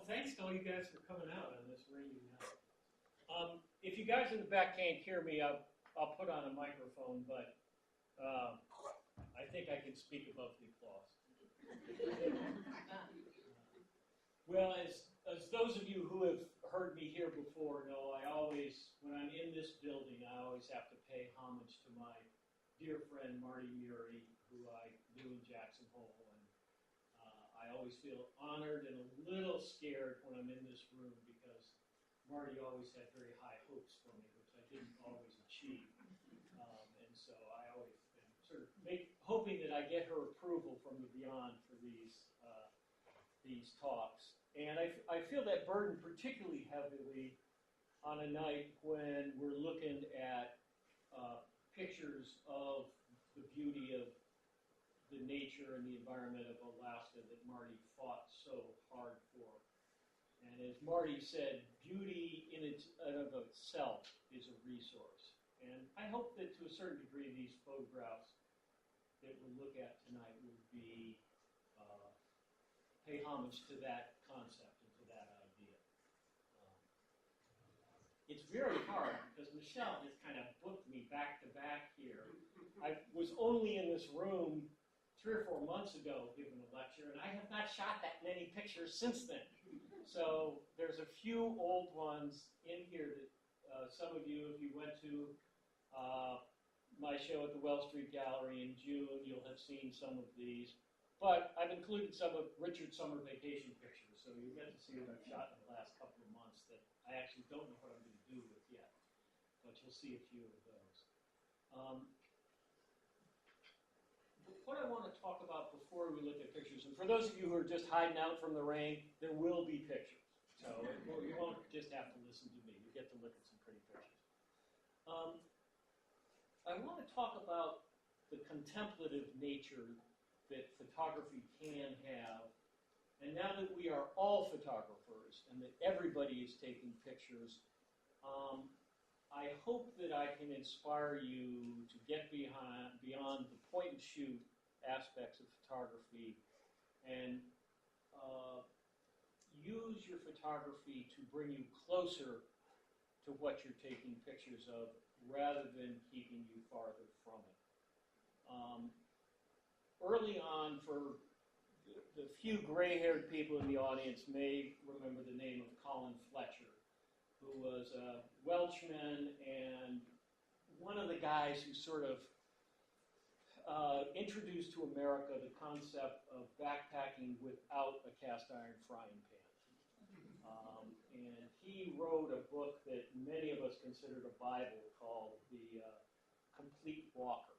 thanks to all you guys for coming out on this rainy night. If you guys in the back can't hear me, I'll put on a microphone, but I think I can speak above the applause. Well, as those of you who have heard me here before know, I always, when I'm in this building, I always have to pay homage to my dear friend Marty Murray, who I knew in Jackson Hole, and I always feel honored and a little scared when I'm in this room because Marty always had very high hopes for me, which I didn't always achieve. And so I always am sort of hoping that I get her approval from the beyond for these talks. And I feel that burden particularly heavily on a night when we're looking at pictures of the beauty of the nature and the environment of Alaska that Marty fought so hard for. And as Marty said, beauty in and of itself is a resource. And I hope that to a certain degree these photographs that we'll look at tonight will be pay homage to that concept and to that idea. It's very hard because Michelle has kind of booked me back to back here. I was only in this room 3 or 4 months ago giving a lecture, and I have not shot that many pictures since then. So there's a few old ones in here that some of you, if you went to my show at the Well Street Gallery in June, you'll have seen some of these. But I've included some of Richard's summer vacation pictures, so you get to see what I've shot in the last couple of months that I actually don't know what I'm going to do with yet. But you'll see a few of those. What I want to talk about before we look at pictures, and for those of you who are just hiding out from the rain, there will be pictures. So you won't just have to listen to me. You get to look at some pretty pictures. I want to talk about the contemplative nature that photography can have. And now that we are all photographers and that everybody is taking pictures, I hope that I can inspire you to get beyond the point-and-shoot aspects of photography and use your photography to bring you closer to what you're taking pictures of rather than keeping you farther from it. Early on, for the few gray-haired people in the audience may remember the name of Colin Fletcher, who was a Welshman and one of the guys who sort of introduced to America the concept of backpacking without a cast iron frying pan. And he wrote a book that many of us considered a Bible called The Complete Walker,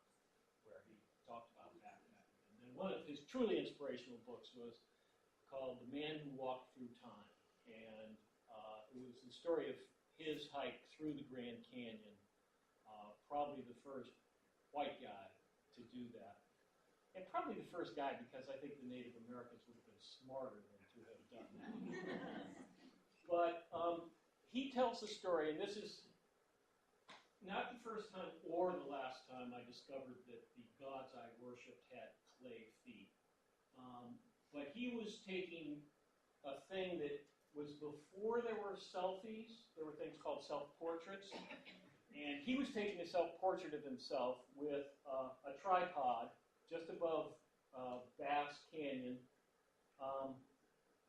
where he talked about backpacking. And then one of his truly inspirational books was called The Man Who Walked Through Time. And it was the story of his hike through the Grand Canyon, probably the first white guy to do that. And probably the first guy because I think the Native Americans would have been smarter than to have done that. But he tells the story, and this is not the first time or the last time I discovered that the gods I worshipped had clay feet. But he was taking a thing that was before there were selfies. There were things called self-portraits. And he was taking a self-portrait of himself with a tripod just above Bass Canyon.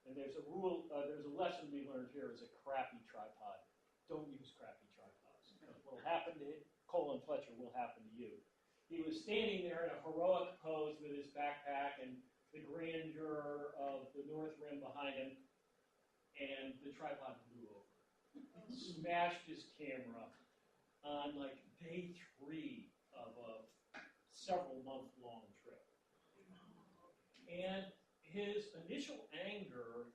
And there's a rule, there's a lesson we learned here is a crappy tripod. Don't use crappy tripods. What will happen to Colin Fletcher will happen to you. He was standing there in a heroic pose with his backpack and the grandeur of the North Rim behind him, and the tripod blew over. Smashed his camera on like day 3 of a several month-long trip. And his initial anger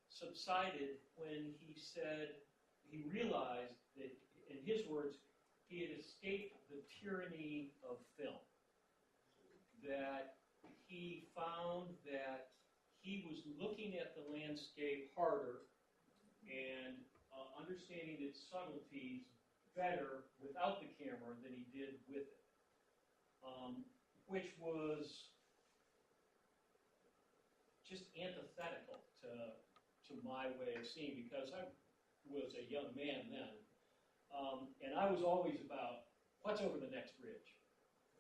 subsided when he realized that, in his words, he had escaped the tyranny of film. That he found that he was looking at the landscape harder and understanding its subtleties better without the camera than he did with it, which was just antithetical to to my way of seeing, because I was a young man then, and I was always about what's over the next ridge,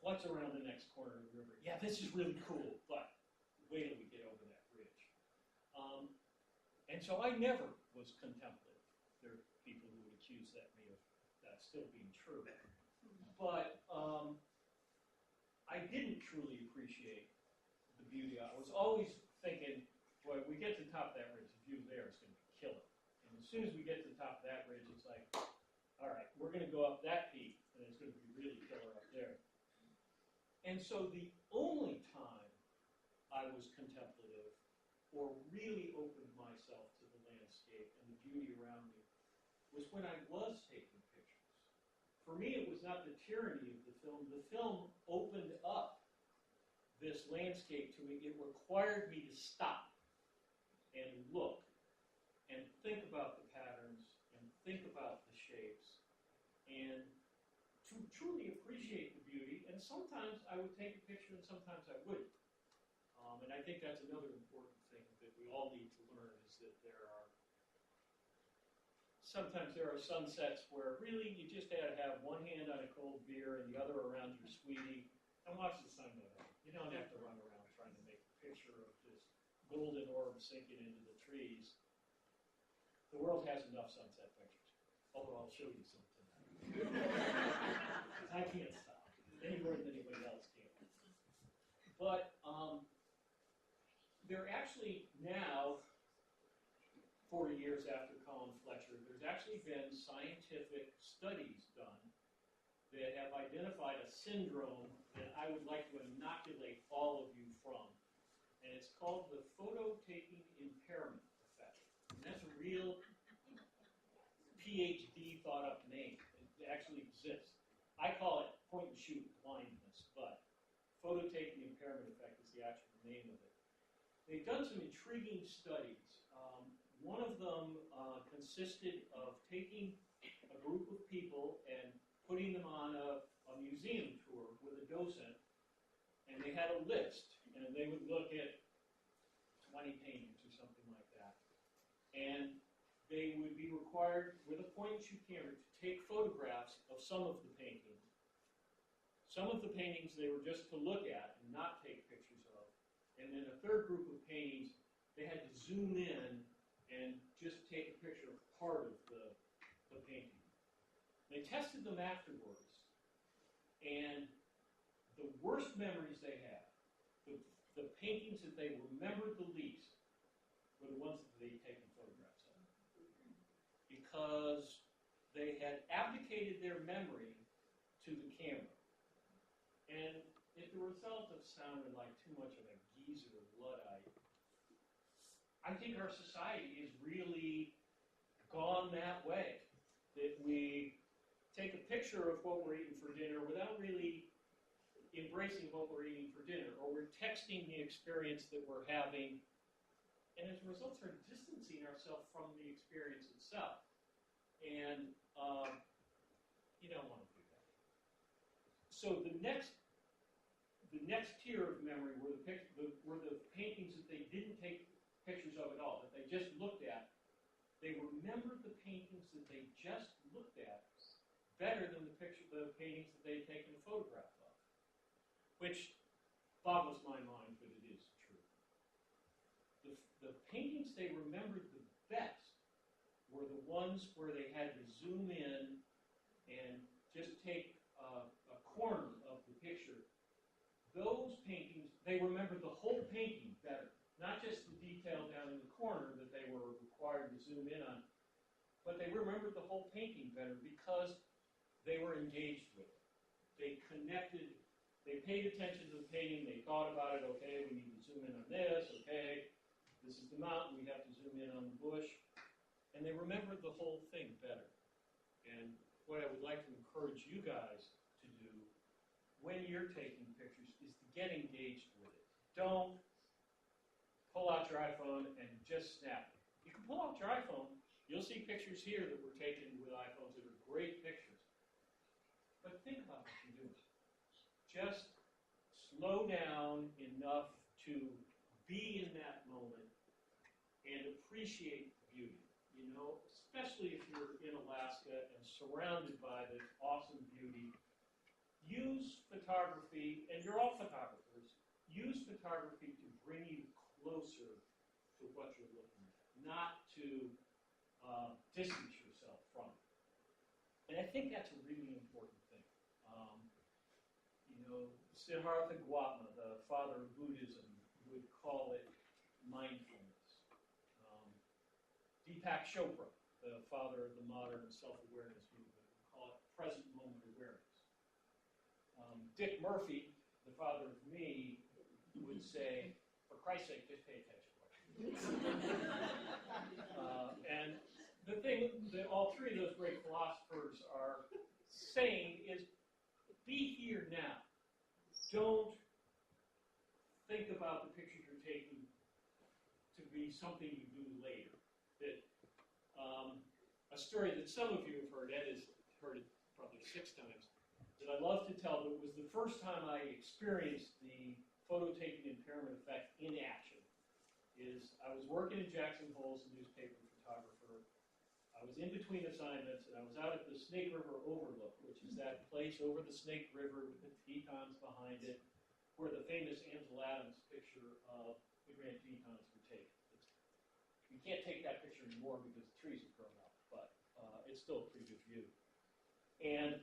what's around the next corner of the river. Yeah, this is really cool, but wait till we get over that ridge. And so I never was contemplative. There are people who would accuse me of that still being true. But I didn't truly appreciate the beauty. I was always thinking, boy, we get to the top of that ridge, the view there is going to be killer. And as soon as we get to the top of that ridge, it's like, all right, we're going to go up that peak, and it's going to be really killer up there. And so the only time I was contemplative or really opened myself to the landscape and the beauty around me was when I was taking pictures. For me, it was not the tyranny of the film. The film opened up this landscape to me. It required me to stop and look and think about the patterns and think about the shapes and to truly appreciate the beauty. And sometimes I would take a picture and sometimes I wouldn't. And I think that's another important thing that we all need to learn, is that sometimes there are sunsets where really you just got to have one hand on a cold beer and the other around your sweetie and watch the sun go down. You don't have to run around trying to make a picture of this golden orb sinking into the trees. The world has enough sunset pictures, although I'll show you some tonight. I can't stop, any more than anybody else can. But there are actually now, 40 years after Colin Fletcher, there's actually been scientific studies done that have identified a syndrome that I would like to inoculate all of you from. And it's called the photo-taking impairment effect. And that's a real PhD thought-up name. It actually exists. I call it point-and-shoot blindness, but photo-taking impairment effect is the actual name of it. They've done some intriguing studies. One of them consisted of taking a group of people and putting them on a museum tour with a docent, and they had a list, and they would look at 20 paintings or something like that. And they would be required, with a point-and-shoot camera, to take photographs of some of the paintings. Some of the paintings they were just to look at and not take pictures of. And then a third group of paintings, they had to zoom in and just take a picture of part of the painting. They tested them afterwards, and the worst memories they had, the paintings that they remembered the least, were the ones that they'd taken photographs of. Because they had abdicated their memory to the camera. And if the result have sounded like too much of a geezer or Luddite, I think our society has really gone that way. That we take a picture of what we're eating for dinner without really embracing what we're eating for dinner, or we're texting the experience that we're having, and as a result, we're distancing ourselves from the experience itself. And you don't want to do that. So the next tier of memory were the paintings that they didn't take pictures of at all, that they just looked at. They remembered the paintings that they just looked at better than the paintings that they had taken a photograph of, which boggles my mind, but it is true. The paintings they remembered the best were the ones where they had to zoom in and just take a corner of the picture. Those paintings, they remembered the whole painting better. Not just the detail down in the corner that they were required to zoom in on, but they remembered the whole painting better because they were engaged with it. They connected, they paid attention to the painting, they thought about it, okay, we need to zoom in on this, okay, this is the mountain, we have to zoom in on the bush, and they remembered the whole thing better. And what I would like to encourage you guys to do when you're taking pictures is to get engaged with it. Don't pull out your iPhone and just snap it. You can pull out your iPhone. You'll see pictures here that were taken with iPhones that are great pictures. But think about what you're doing. Just slow down enough to be in that moment and appreciate the beauty. You know, especially if you're in Alaska and surrounded by this awesome beauty, use photography, and you're all photographers, use photography to bring you closer to what you're looking at, not to distance yourself from it. And I think that's a really important thing. You know, Siddhartha Gautama, the father of Buddhism, would call it mindfulness. Deepak Chopra, the father of the modern self-awareness movement, would call it present moment awareness. Dick Murphy, the father of me, would say, for Christ's sake, just pay attention. And the thing that all three of those great philosophers are saying is, be here now. Don't think about the pictures you're taking to be something you do later. That a story that some of you have heard, Ed has heard it probably 6 times, that I love to tell, but it was the first time I experienced the photo-taking impairment effect in action. Is I was working in Jackson Hole as a newspaper photographer. I was in between assignments, and I was out at the Snake River Overlook, which is that place over the Snake River with the Tetons behind it, where the famous Ansel Adams picture of the Grand Tetons were taken. You can't take that picture anymore because the trees have grown up, but it's still a pretty good view. And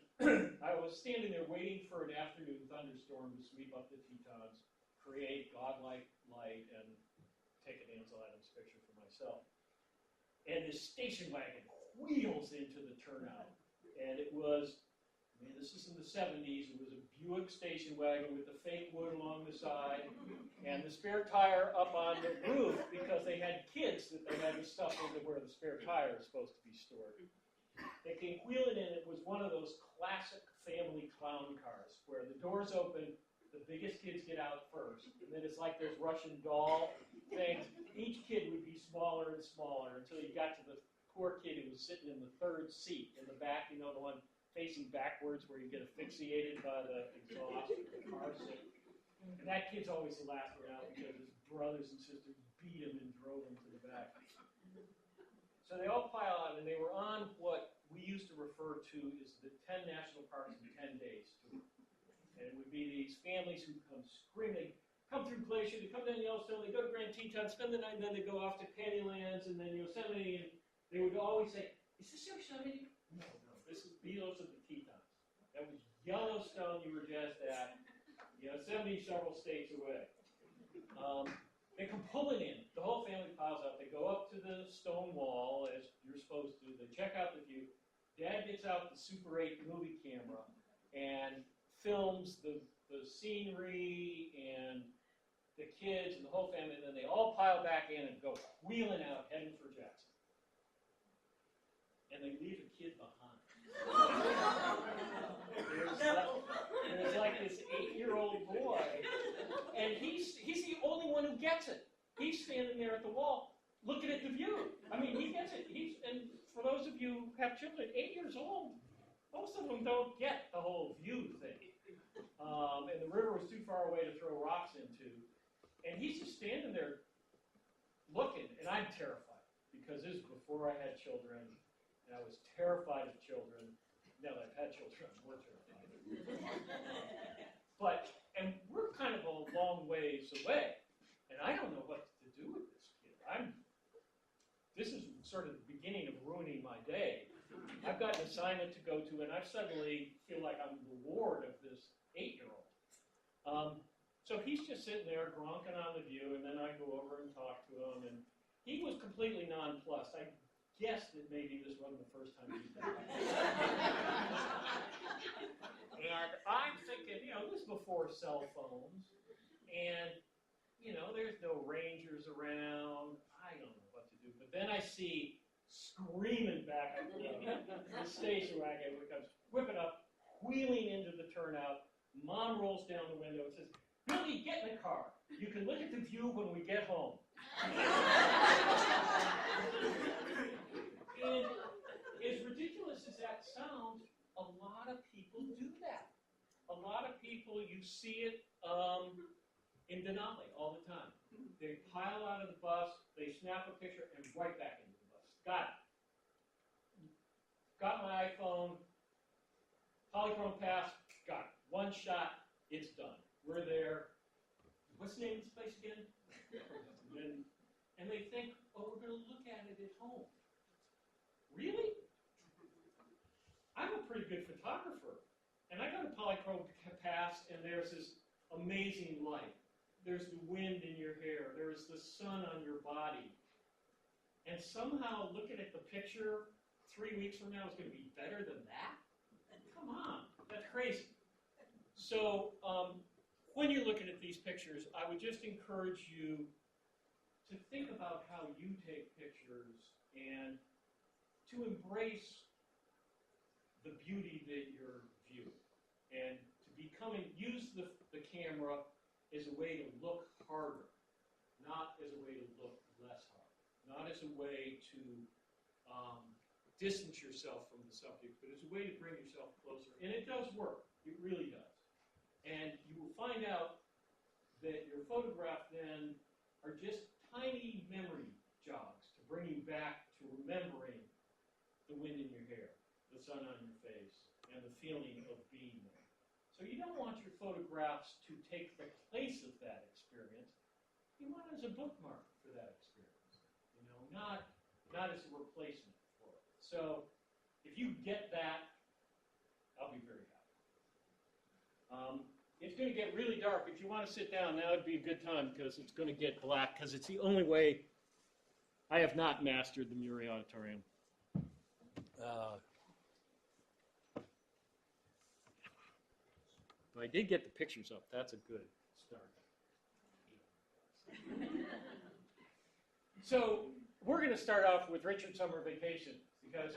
I was standing there waiting for an afternoon thunderstorm to sweep up the Tetons, create godlike light, and take an Ansel Adams picture for myself. And this station wagon wheels into the turnout. And it was, I mean, this is in the 70s, it was a Buick station wagon with the fake wood along the side and the spare tire up on the roof because they had kids that they had to stuff into where the spare tire is supposed to be stored. They came wheeling in. It was one of those classic family clown cars where the doors open, the biggest kids get out first, and then it's like there's Russian doll things. Each kid would be smaller and smaller until you got to the poor kid who was sitting in the 3rd seat in the back, you know, the one facing backwards where you get asphyxiated by the exhaust of the car seat. And that kid's always the last one out because his brothers and sisters beat him and drove him to the back. So they all pile out, and they were on what we used to refer to as the 10 national parks in 10 days tour. And it would be these families who come screaming, come through Glacier, they come down Yellowstone, they go to Grand Teton, spend the night, and then they go off to Candylands, and then Yosemite, and they would always say, is this Yosemite? No, this is Beatles of the Tetons. That was Yellowstone you were just at, Yosemite several states away. They come pulling in. The whole family piles up. They go up to the stone wall, as you're supposed to. They check out the view. Dad gets out the Super 8 movie camera and films the scenery and the kids and the whole family, and then they all pile back in and go wheeling out, heading for Jackson. And they leave a kid behind. There's like this 8-year-old boy, and he's the only one who gets it. He's standing there at the wall, looking at the view. I mean, he gets it. And for those of you who have children, 8 years old, most of them don't get the whole view thing. And the river was too far away to throw rocks into. And he's just standing there looking, and I'm terrified because this is before I had children, and I was terrified of children. Now that I've had children, I'm more terrified. And we're kind of a long ways away, and I don't know what to do with this kid. This is sort of the beginning of ruining my day. I've got an assignment to go to, and I suddenly feel like I'm the ward of this 8-year-old. So he's just sitting there gronking on the view, and then I go over and talk to him, and he was completely nonplussed. I guess that maybe this wasn't the first time he's done it. And I'm thinking, this is before cell phones, and, there's no rangers around. I don't know what to do. But then I see screaming back at the station wagon comes whipping up, wheeling into the turnout. Mom rolls down the window and says, Billy, get in the car. You can look at the view when we get home. And as ridiculous as that sounds, a lot of people do that. A lot of people, you see it in Denali all the time. They pile out of the bus, they snap a picture, and right back into the bus. Got it. Got my iPhone, polychrome pass, got it. One shot, it's done. We're there. What's the name of this place again? And they think, oh, we're going to look at it at home. Really? I'm a pretty good photographer. And I got a polychrome pass, and there's this amazing light. There's the wind in your hair. There's the sun on your body. And somehow looking at the picture 3 weeks from now is going to be better than that? Come on, that's crazy. So when you're looking at these pictures, I would just encourage you to think about how you take pictures and to embrace the beauty that you're viewing. And to use the camera as a way to look harder, not as a way to look less hard, not as a way to distance yourself from the subject, but as a way to bring yourself closer. And it does work. It really does. And you will find out that your photograph then are just tiny memory jogs to bring you back to remembering the wind in your hair, the sun on your face, and the feeling of being there. So you don't want your photographs to take the place of that experience. You want it as a bookmark for that experience, not as a replacement for it. So if you get that, I'll be very happy. It's going to get really dark. If you want to sit down, now would be a good time because it's going to get black because it's the only way. I have not mastered the Murray Auditorium. But I did get the pictures up. That's a good start. So we're going to start off with Richard's Summer Vacation because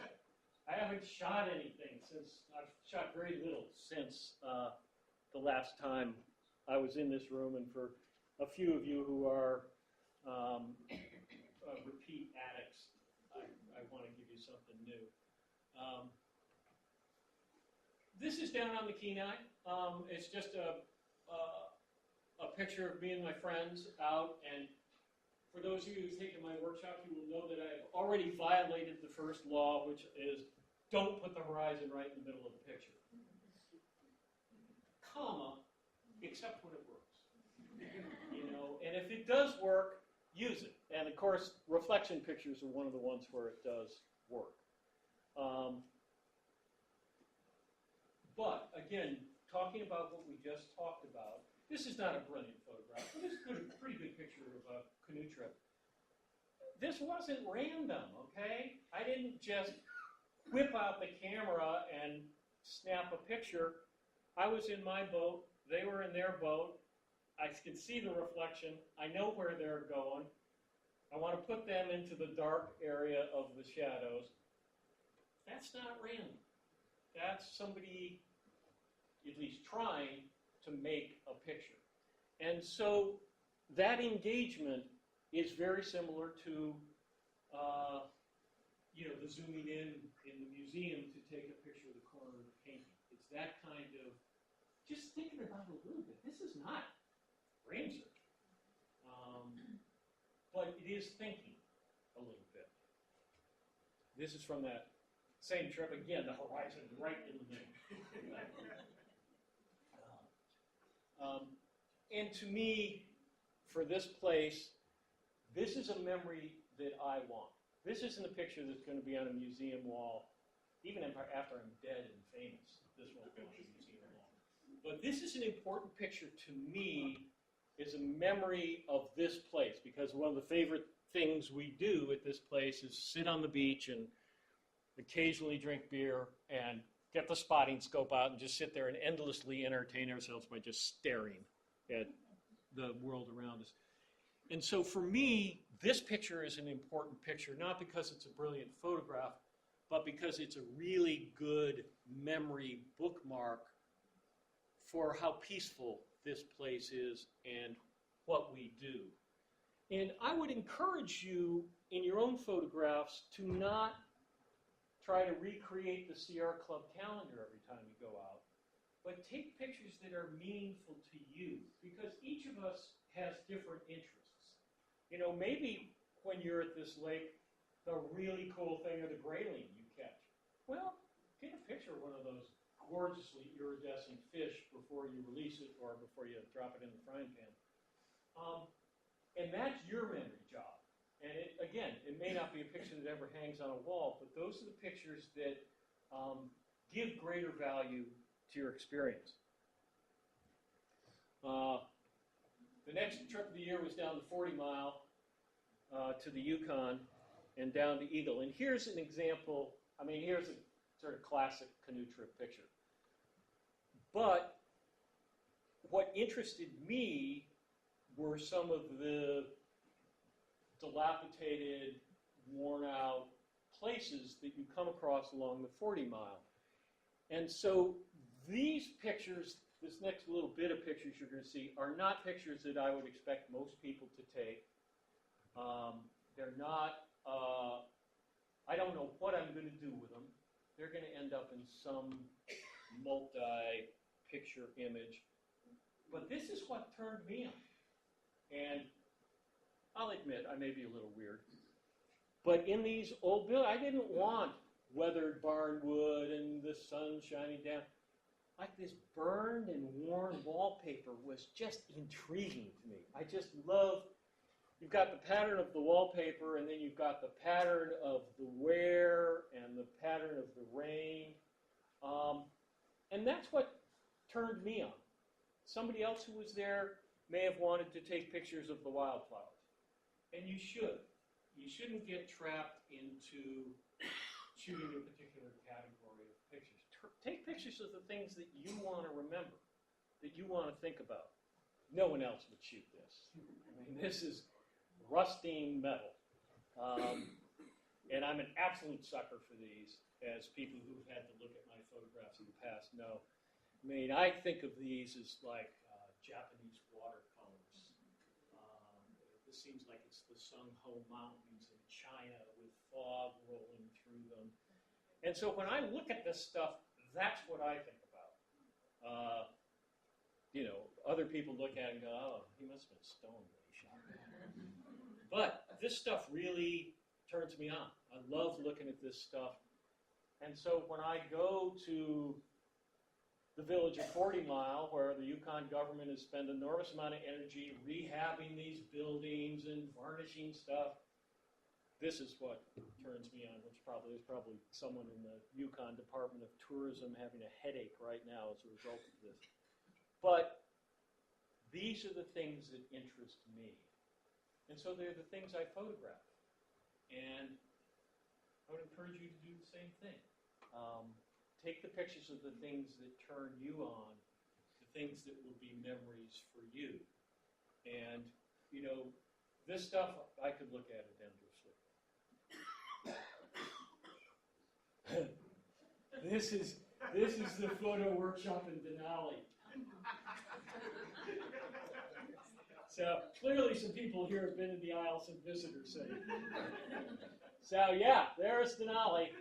I haven't shot anything since, I've shot very little since the last time I was in this room, and for a few of you who are repeat addicts, I want to give you something new. This is down on the Kenai. It's just a picture of me and my friends out, and for those of you who've taken my workshop, you will know that I have already violated the first law, which is don't put the horizon right in the middle of the picture. Comma, except when it works. And if it does work, use it. And of course, reflection pictures are one of the ones where it does work. But again, talking about what we just talked about, this is not a brilliant photograph, but it's a pretty good picture of a canoe trip. This wasn't random, okay? I didn't just whip out the camera and snap a picture. I was in my boat, they were in their boat, I can see the reflection, I know where they're going, I want to put them into the dark area of the shadows. That's not random. That's somebody at least trying to make a picture. And so that engagement is very similar to the zooming in the museum to take a picture of the corner of the painting. It's that kind of just thinking about it a little bit. This is not brain surgery, but it is thinking a little bit. This is from that same trip. Again, the horizon right in the middle. And to me, for this place, this is a memory that I want. This isn't a picture that's going to be on a museum wall. Even after I'm dead and famous, this won't go on a museum wall. But this is an important picture to me as a memory of this place, because one of the favorite things we do at this place is sit on the beach and occasionally drink beer and get the spotting scope out and just sit there and endlessly entertain ourselves by just staring at the world around us. And so for me, this picture is an important picture, not because it's a brilliant photograph, but because it's a really good memory bookmark for how peaceful this place is and what we do. And I would encourage you in your own photographs to not try to recreate the Sierra Club calendar every time you go out, but take pictures that are meaningful to you, because each of us has different interests. You know, maybe when you're at this lake, the really cool thing are the grayling you catch. Well, take a picture of one of those gorgeously iridescent fish before you release it or before you drop it in the frying pan. And that's your memory job. And again, it may not be a picture that ever hangs on a wall, but those are the pictures that give greater value to your experience. The next trip of the year was down the 40 Mile to the Yukon and down to Eagle. And here's an example. I mean, here's a sort of classic canoe trip picture. But what interested me were some of the dilapidated, worn-out places that you come across along the 40 Mile. And so these pictures, this next little bit of pictures you're going to see, are not pictures that I would expect most people to take. They're not, I don't know what I'm going to do with them. They're going to end up in some multi-picture image. But this is what turned me on. And I'll admit, I may be a little weird. But in these old buildings, I didn't want weathered barn wood and the sun shining down. Like this burned and worn wallpaper was just intriguing to me. I just love, you've got the pattern of the wallpaper, and then you've got the pattern of the wear and the pattern of the rain. And that's what turned me on. Somebody else who was there may have wanted to take pictures of the wildflowers. And you should. You shouldn't get trapped into shooting a particular category of pictures. Take pictures of the things that you want to remember, that you want to think about. No one else would shoot this. I mean, this is rusting metal. And I'm an absolute sucker for these, as people who've had to look at my photographs in the past know. I mean, I think of these as like Japanese watercolors. This seems like it's the Sungho Mountains in China with fog rolling through them. And so when I look at this stuff, that's what I think about. You know, other people look at it and go, oh, he must have been stoned when he shot that. But this stuff really turns me on. I love looking at this stuff. And so when I go to the village of 40 Mile, where the Yukon government has spent an enormous amount of energy rehabbing these buildings and varnishing stuff, this is what turns me on, which there's probably someone in the Yukon Department of Tourism having a headache right now as a result of this. But these are the things that interest me. And so they're the things I photograph. And I would encourage you to do the same thing. Take the pictures of the things that turn you on, the things that will be memories for you. And, you know, this stuff, I could look at it endlessly. This is the photo workshop in Denali. So clearly some people here have been in the Isles and Visitor Center. So yeah, there's Denali.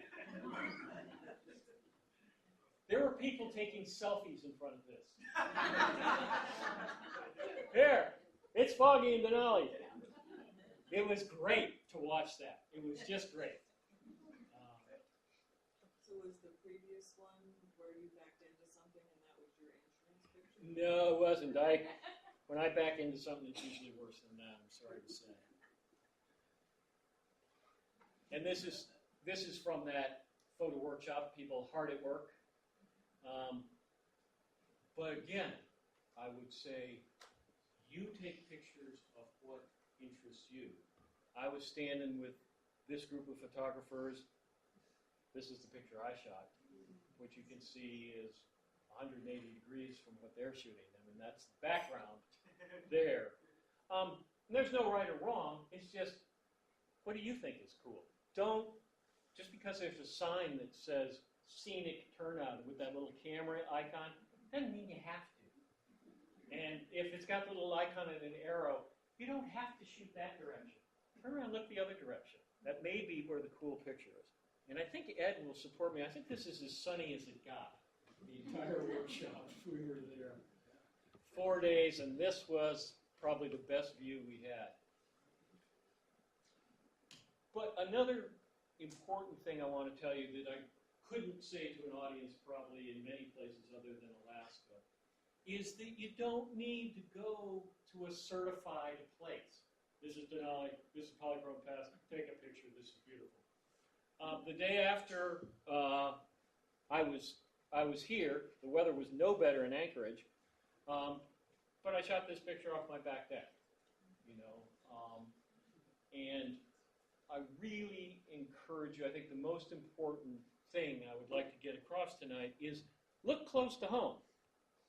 There were people taking selfies in front of this. Here, it's foggy in Denali. It was great to watch that. It was just great. So was the previous one where you backed into something and that was your insurance picture? No, it wasn't. When I back into something, it's usually worse than that, I'm sorry to say. And this is from that photo workshop, people hard at work. But again, I would say you take pictures of what interests you. I was standing with this group of photographers. This is the picture I shot, which you can see is 180 degrees from what they're shooting. I mean, that's the background there. There's no right or wrong. It's just, what do you think is cool? Don't, just because there's a sign that says scenic turnout with that little camera icon, doesn't mean you have to. And if it's got the little icon and an arrow, you don't have to shoot that direction. Turn around and look the other direction. That may be where the cool picture is. And I think Ed will support me. I think this is as sunny as it got, the entire workshop. We were there 4 days, and this was probably the best view we had. But another important thing I want to tell you that I couldn't say to an audience probably in many places other than Alaska is that you don't need to go to a certified place. This is Denali, this is Polychrome Pass, take a picture, this is beautiful. The day after I was here, the weather was no better in Anchorage, but I shot this picture off my back deck, and I really encourage you, I think the most important thing I would like to get across tonight is look close to home.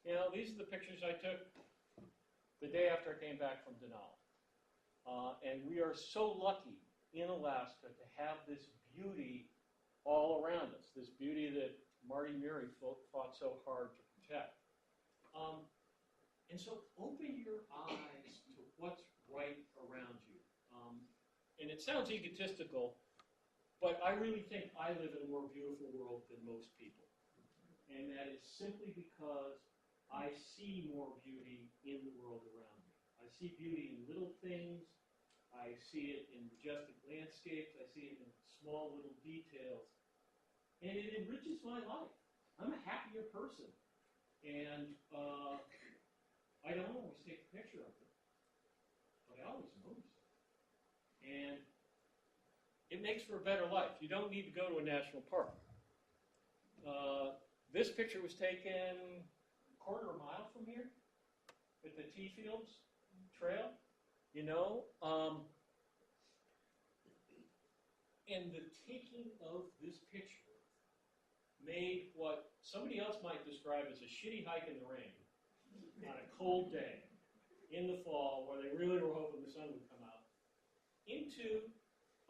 These are the pictures I took the day after I came back from Denali. And we are so lucky in Alaska to have this beauty all around us, this beauty that Marty Murray fought so hard to protect. And so open your eyes to what's right around you. And it sounds egotistical, but I really think I live in a more beautiful world than most people. And that is simply because I see more beauty in the world around me. I see beauty in little things. I see it in majestic landscapes. I see it in small little details. And it enriches my life. I'm a happier person. And I don't always take a picture of it, but I always notice it. And it makes for a better life. You don't need to go to a national park. This picture was taken a quarter of a mile from here at the T-Fields Trail, and the taking of this picture made what somebody else might describe as a shitty hike in the rain on a cold day in the fall where they really were hoping the sun would come out into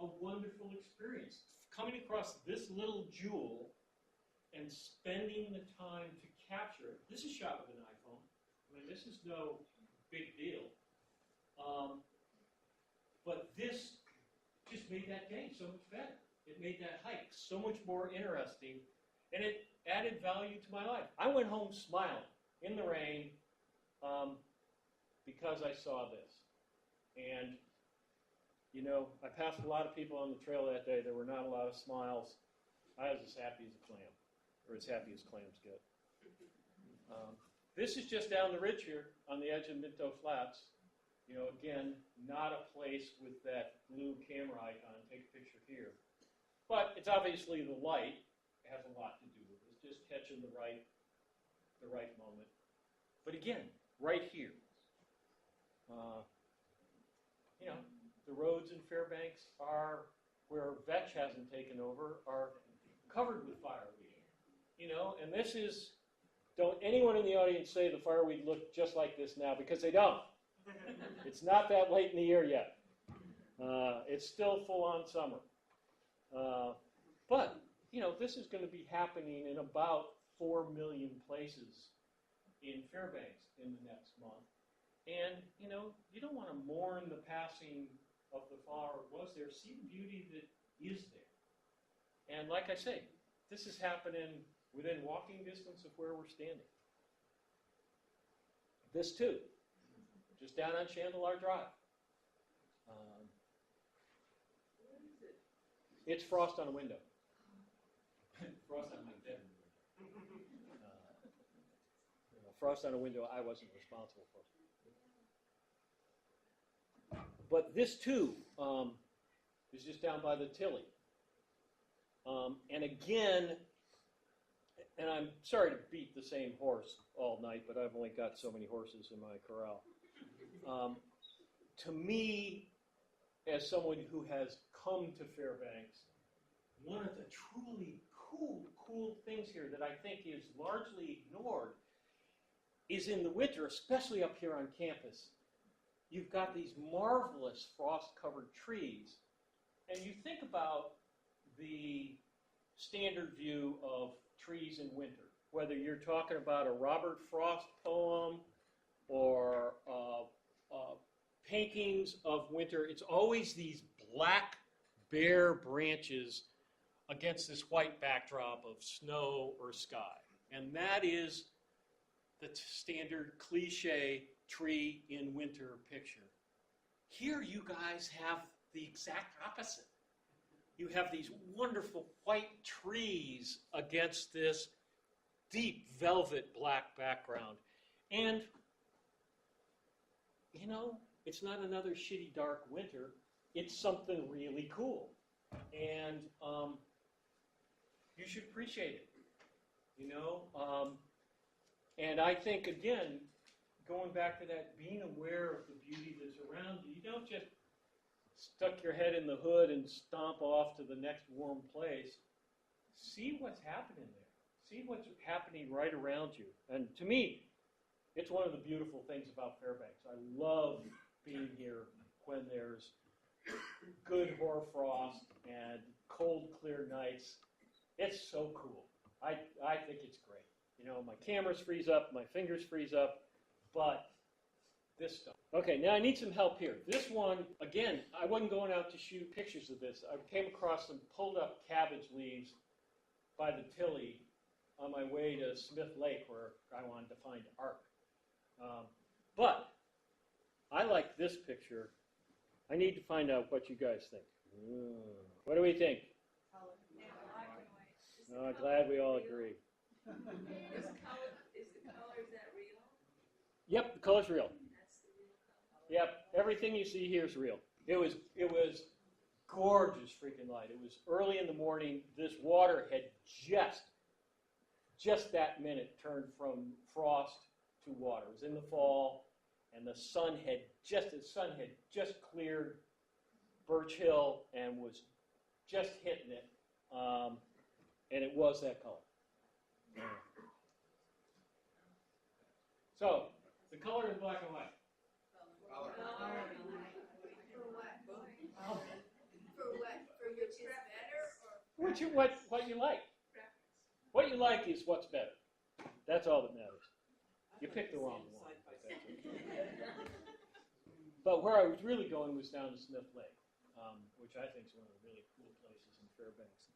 a wonderful experience. Coming across this little jewel and spending the time to capture it. This is shot with an iPhone. I mean, this is no big deal. But this just made that day so much better. It made that hike so much more interesting, and it added value to my life. I went home smiling in the rain because I saw this. And I passed a lot of people on the trail that day. There were not a lot of smiles. I was as happy as a clam, or as happy as clams get. This is just down the ridge here on the edge of Minto Flats. Again, not a place with that blue camera icon. Take a picture here. But it's obviously the light has a lot to do with it. It's just catching the right moment. But again, right here. The roads in Fairbanks are, where vetch hasn't taken over, are covered with fireweed. And this is, don't anyone in the audience say the fireweed look just like this now, because they don't. It's not that late in the year yet. It's still full-on summer. But, this is going to be happening in about 4 million places in Fairbanks in the next month. And, you don't want to mourn the passing of the flower that was there. See the beauty that is there. And like I say, this is happening within walking distance of where we're standing. This too, just down on Chandelar Drive. It's frost on a window. Frost on my bedroom window. Frost on a window I wasn't responsible for. But this too is just down by the Tilly. And again, and I'm sorry to beat the same horse all night, but I've only got so many horses in my corral. To me, as someone who has come to Fairbanks, one of the truly cool things here that I think is largely ignored is in the winter, especially up here on campus, you've got these marvelous frost-covered trees, and you think about the standard view of trees in winter, whether you're talking about a Robert Frost poem or paintings of winter, it's always these black, bare branches against this white backdrop of snow or sky. And that is the standard cliche tree in winter picture. Here you guys have the exact opposite. You have these wonderful white trees against this deep velvet black background. And, you know, it's not another shitty dark winter. It's something really cool. And you should appreciate it, you know. And I think, again, going back to that, being aware of the beauty that's around you, you don't just stuck your head in the hood and stomp off to the next warm place. See what's happening there. See what's happening right around you. And to me, it's one of the beautiful things about Fairbanks. I love being here when there's good hoarfrost and cold, clear nights. It's so cool. I think it's great. You know, my cameras freeze up, my fingers freeze up, but this stuff. Okay, now I need some help here. This one, again, I wasn't going out to shoot pictures of this. I came across some pulled up cabbage leaves by the Tilly on my way to Smith Lake where I wanted to find Ark. But I like this picture. I need to find out what you guys think. What do we think? Oh, glad we all agree. Is the color, is that real? Yep, the color's real. That's the real color? Yep, everything you see here is real. It was gorgeous freaking light. It was early in the morning. This water had just that minute turned from frost to water. It was in the fall, and the sun had just cleared Birch Hill and was just hitting it, and it was that color. So, the color is black and white. For which is better, or What you like. What you like is what's better. That's all that matters. You picked the wrong one. But where I was really going was down to Smith Lake, which I think is one of the really cool places in Fairbanks.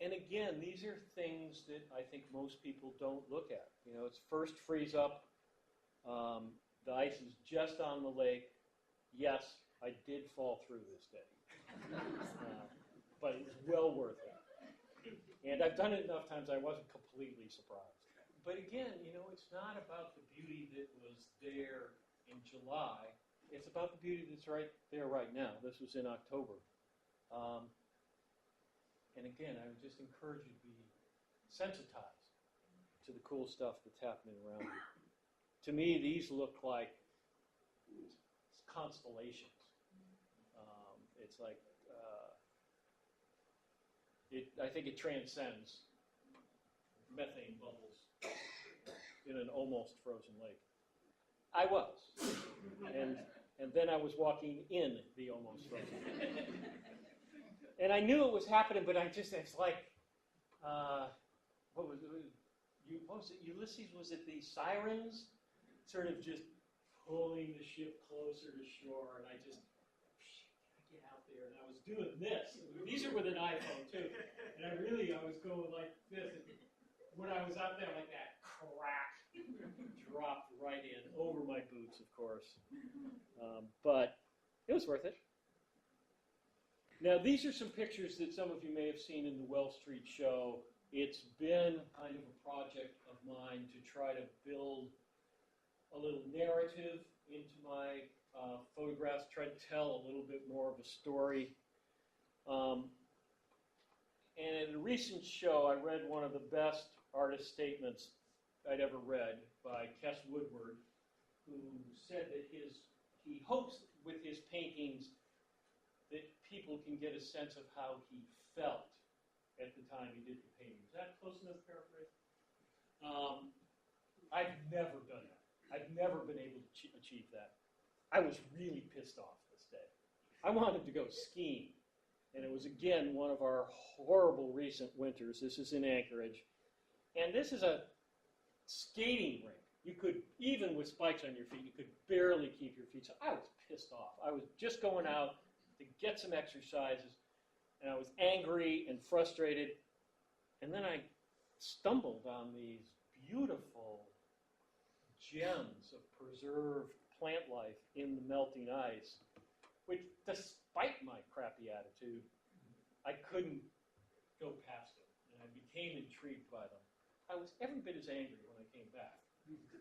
And again, these are things that I think most people don't look at. You know, it's first freeze up. The ice is just on the lake. Yes, I did fall through this day. But it was well worth it. And I've done it enough times I wasn't completely surprised. But again, you know, it's not about the beauty that was there in July. It's about the beauty that's right there right now. This was in October. And again, I would just encourage you to be sensitized to the cool stuff that's happening around you. To me, these look like constellations. It's like, I think it transcends methane bubbles in an almost frozen lake. I was. And then I was walking in the almost frozen lake. And I knew it was happening, but it's like, what was it? Ulysses, was it the sirens? Sort of just pulling the ship closer to shore, and I just, get out there, and I was doing this. These are with an iPhone, too. And I was going like this. And when I was out there, like that, crack, dropped right in, over my boots, of course. But it was worth it. Now, these are some pictures that some of you may have seen in the Well Street show. It's been kind of a project of mine to try to build a little narrative into my photographs, try to tell a little bit more of a story. And at a recent show, I read one of the best artist statements I'd ever read by Kes Woodward, who said that he hopes with his paintings that people can get a sense of how he felt at the time he did the painting. Is that close enough to paraphrase? I've never done that. I've never been able to achieve that. I was really pissed off this day. I wanted to go skiing, and it was, again, one of our horrible recent winters. This is in Anchorage, and this is a skating rink. You could, even with spikes on your feet, you could barely keep your feet. So I was pissed off. I was just going out to get some exercises, and I was angry and frustrated, and then I stumbled on these beautiful gems of preserved plant life in the melting ice, which, despite my crappy attitude, I couldn't go past them, and I became intrigued by them. I was every bit as angry when I came back,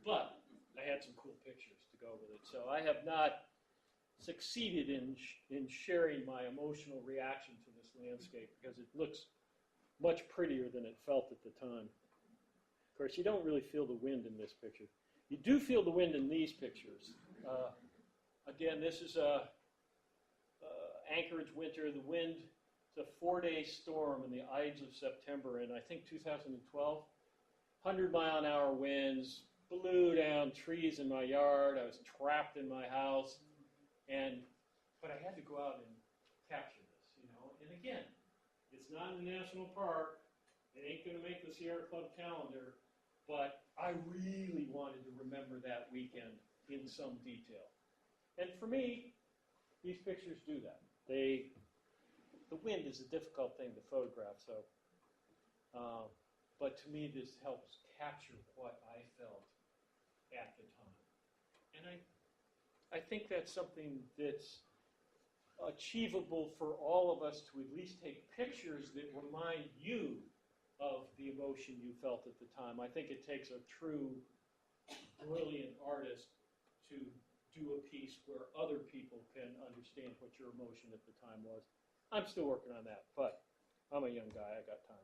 but I had some cool pictures to go with it. So I have not succeeded in sharing my emotional reaction to this landscape because it looks much prettier than it felt at the time. Of course, you don't really feel the wind in this picture. You do feel the wind in these pictures. Again, this is Anchorage winter. The wind, it's a 4-day storm in the Ides of September in, I think, 2012. 100-mile-an-hour winds blew down trees in my yard. I was trapped in my house. But I had to go out and capture this, you know. And again, it's not in the national park. It ain't going to make the Sierra Club calendar. But I really wanted to remember that weekend in some detail. And for me, these pictures do that. The wind is a difficult thing to photograph, so. But to me, this helps capture what I felt at the time. And I think that's something that's achievable for all of us to at least take pictures that remind you of the emotion you felt at the time. I think it takes a true, brilliant artist to do a piece where other people can understand what your emotion at the time was. I'm still working on that, but I'm a young guy. I got time.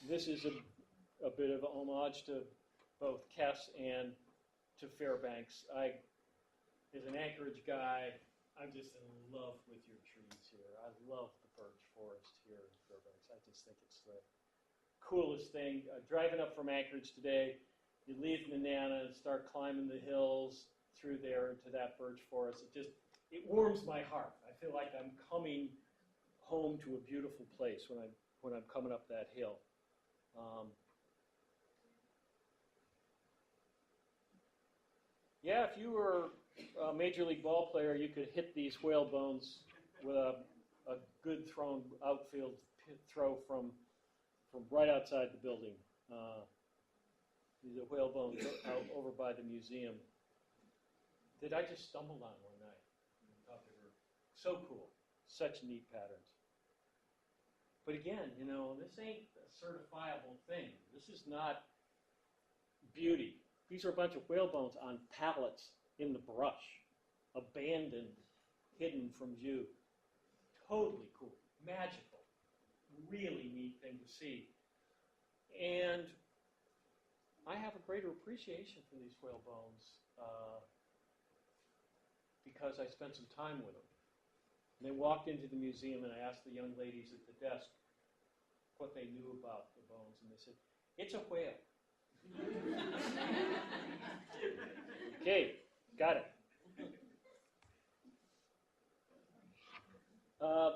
This is a bit of a homage to both Kess and to Fairbanks. As an Anchorage guy, I'm just in love with your trees here. I love the birch forest here in Fairbanks. I just think it's the coolest thing. Driving up from Anchorage today, you leave Nenana and start climbing the hills through there into that birch forest. It warms my heart. I feel like I'm coming home to a beautiful place when I'm coming up that hill. Yeah, if you were a major league ball player, you could hit these whale bones with a good thrown outfield throw from right outside the building. These are whale bones out over by the museum that I just stumbled on one night. I thought they were so cool, such neat patterns. But again, you know, this ain't a certifiable thing. This is not beauty. These are a bunch of whale bones on pallets in the brush, abandoned, hidden from view. Totally cool, magical, really neat thing to see. And I have a greater appreciation for these whale bones because I spent some time with them. And they walked into the museum, and I asked the young ladies at the desk what they knew about the bones, and they said, "It's a whale." Okay, got it.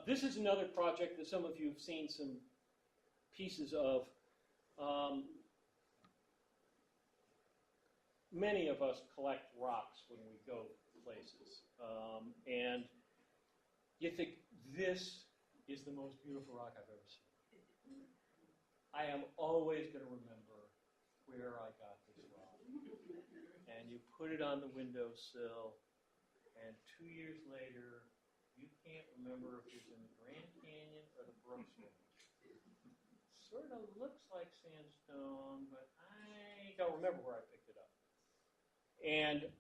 This is another project that some of you have seen some pieces of. Many of us collect rocks when we go places, and you think, this is the most beautiful rock I've ever seen. I am always going to remember where I got this rock. And you put it on the windowsill, and 2 years later, you can't remember if it's in the Grand Canyon or the Brooks Range. Sort of looks like sandstone, but I don't remember where I picked it up. And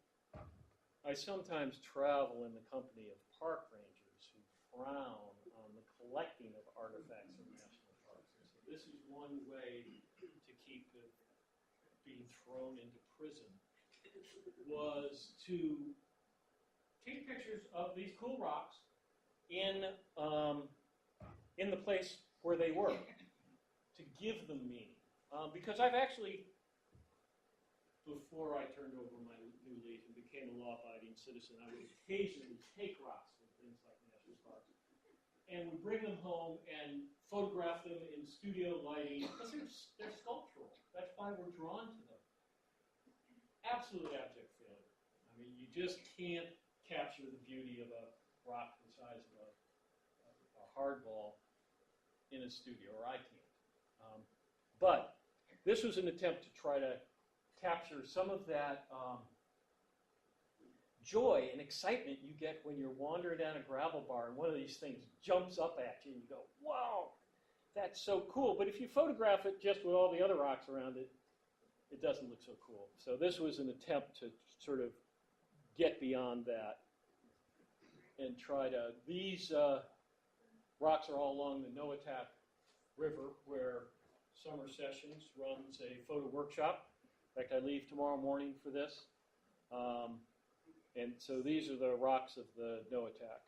I sometimes travel in the company of park rangers who frown on the collecting of artifacts in national parks. And so this is one way to keep it being thrown into prison, was to take pictures of these cool rocks in the place where they were, to give them meaning. Because I've actually, before I turned over my new leaf and became a law-abiding citizen, I would occasionally take rocks from things like national parks and would bring them home and photograph them in studio lighting because they're sculptural. That's why we're drawn to them. Absolute abject failure. I mean, you just can't capture the beauty of a rock the size of a hardball in a studio, or I can't. But this was an attempt to try to capture some of that joy and excitement you get when you're wandering down a gravel bar and one of these things jumps up at you and you go, wow, that's so cool. But if you photograph it just with all the other rocks around it, it doesn't look so cool. So this was an attempt to sort of get beyond that and try to, these rocks are all along the Noatak River where Summer Sessions runs a photo workshop. In fact, I leave tomorrow morning for this. And so these are the rocks of the Noatak.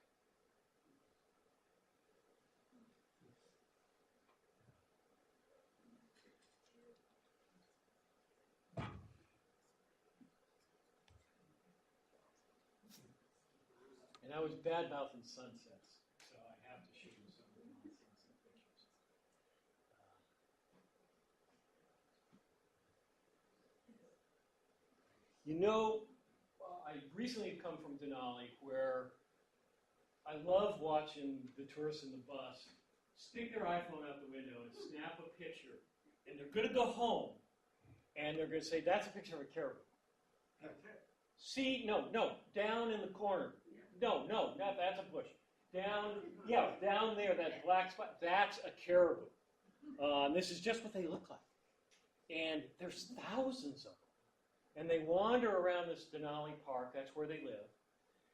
And I was bad-mouthing sunsets, so I have to show you some of my sunset pictures. You know, I recently come from Denali, where I love watching the tourists in the bus stick their iPhone out the window and snap a picture, and they're going to go home, and they're going to say, that's a picture of a caribou. See, no, down in the corner. No, that's a bush. Down there, that black spot, that's a caribou. This is just what they look like. And there's thousands of them. And they wander around this Denali Park, that's where they live.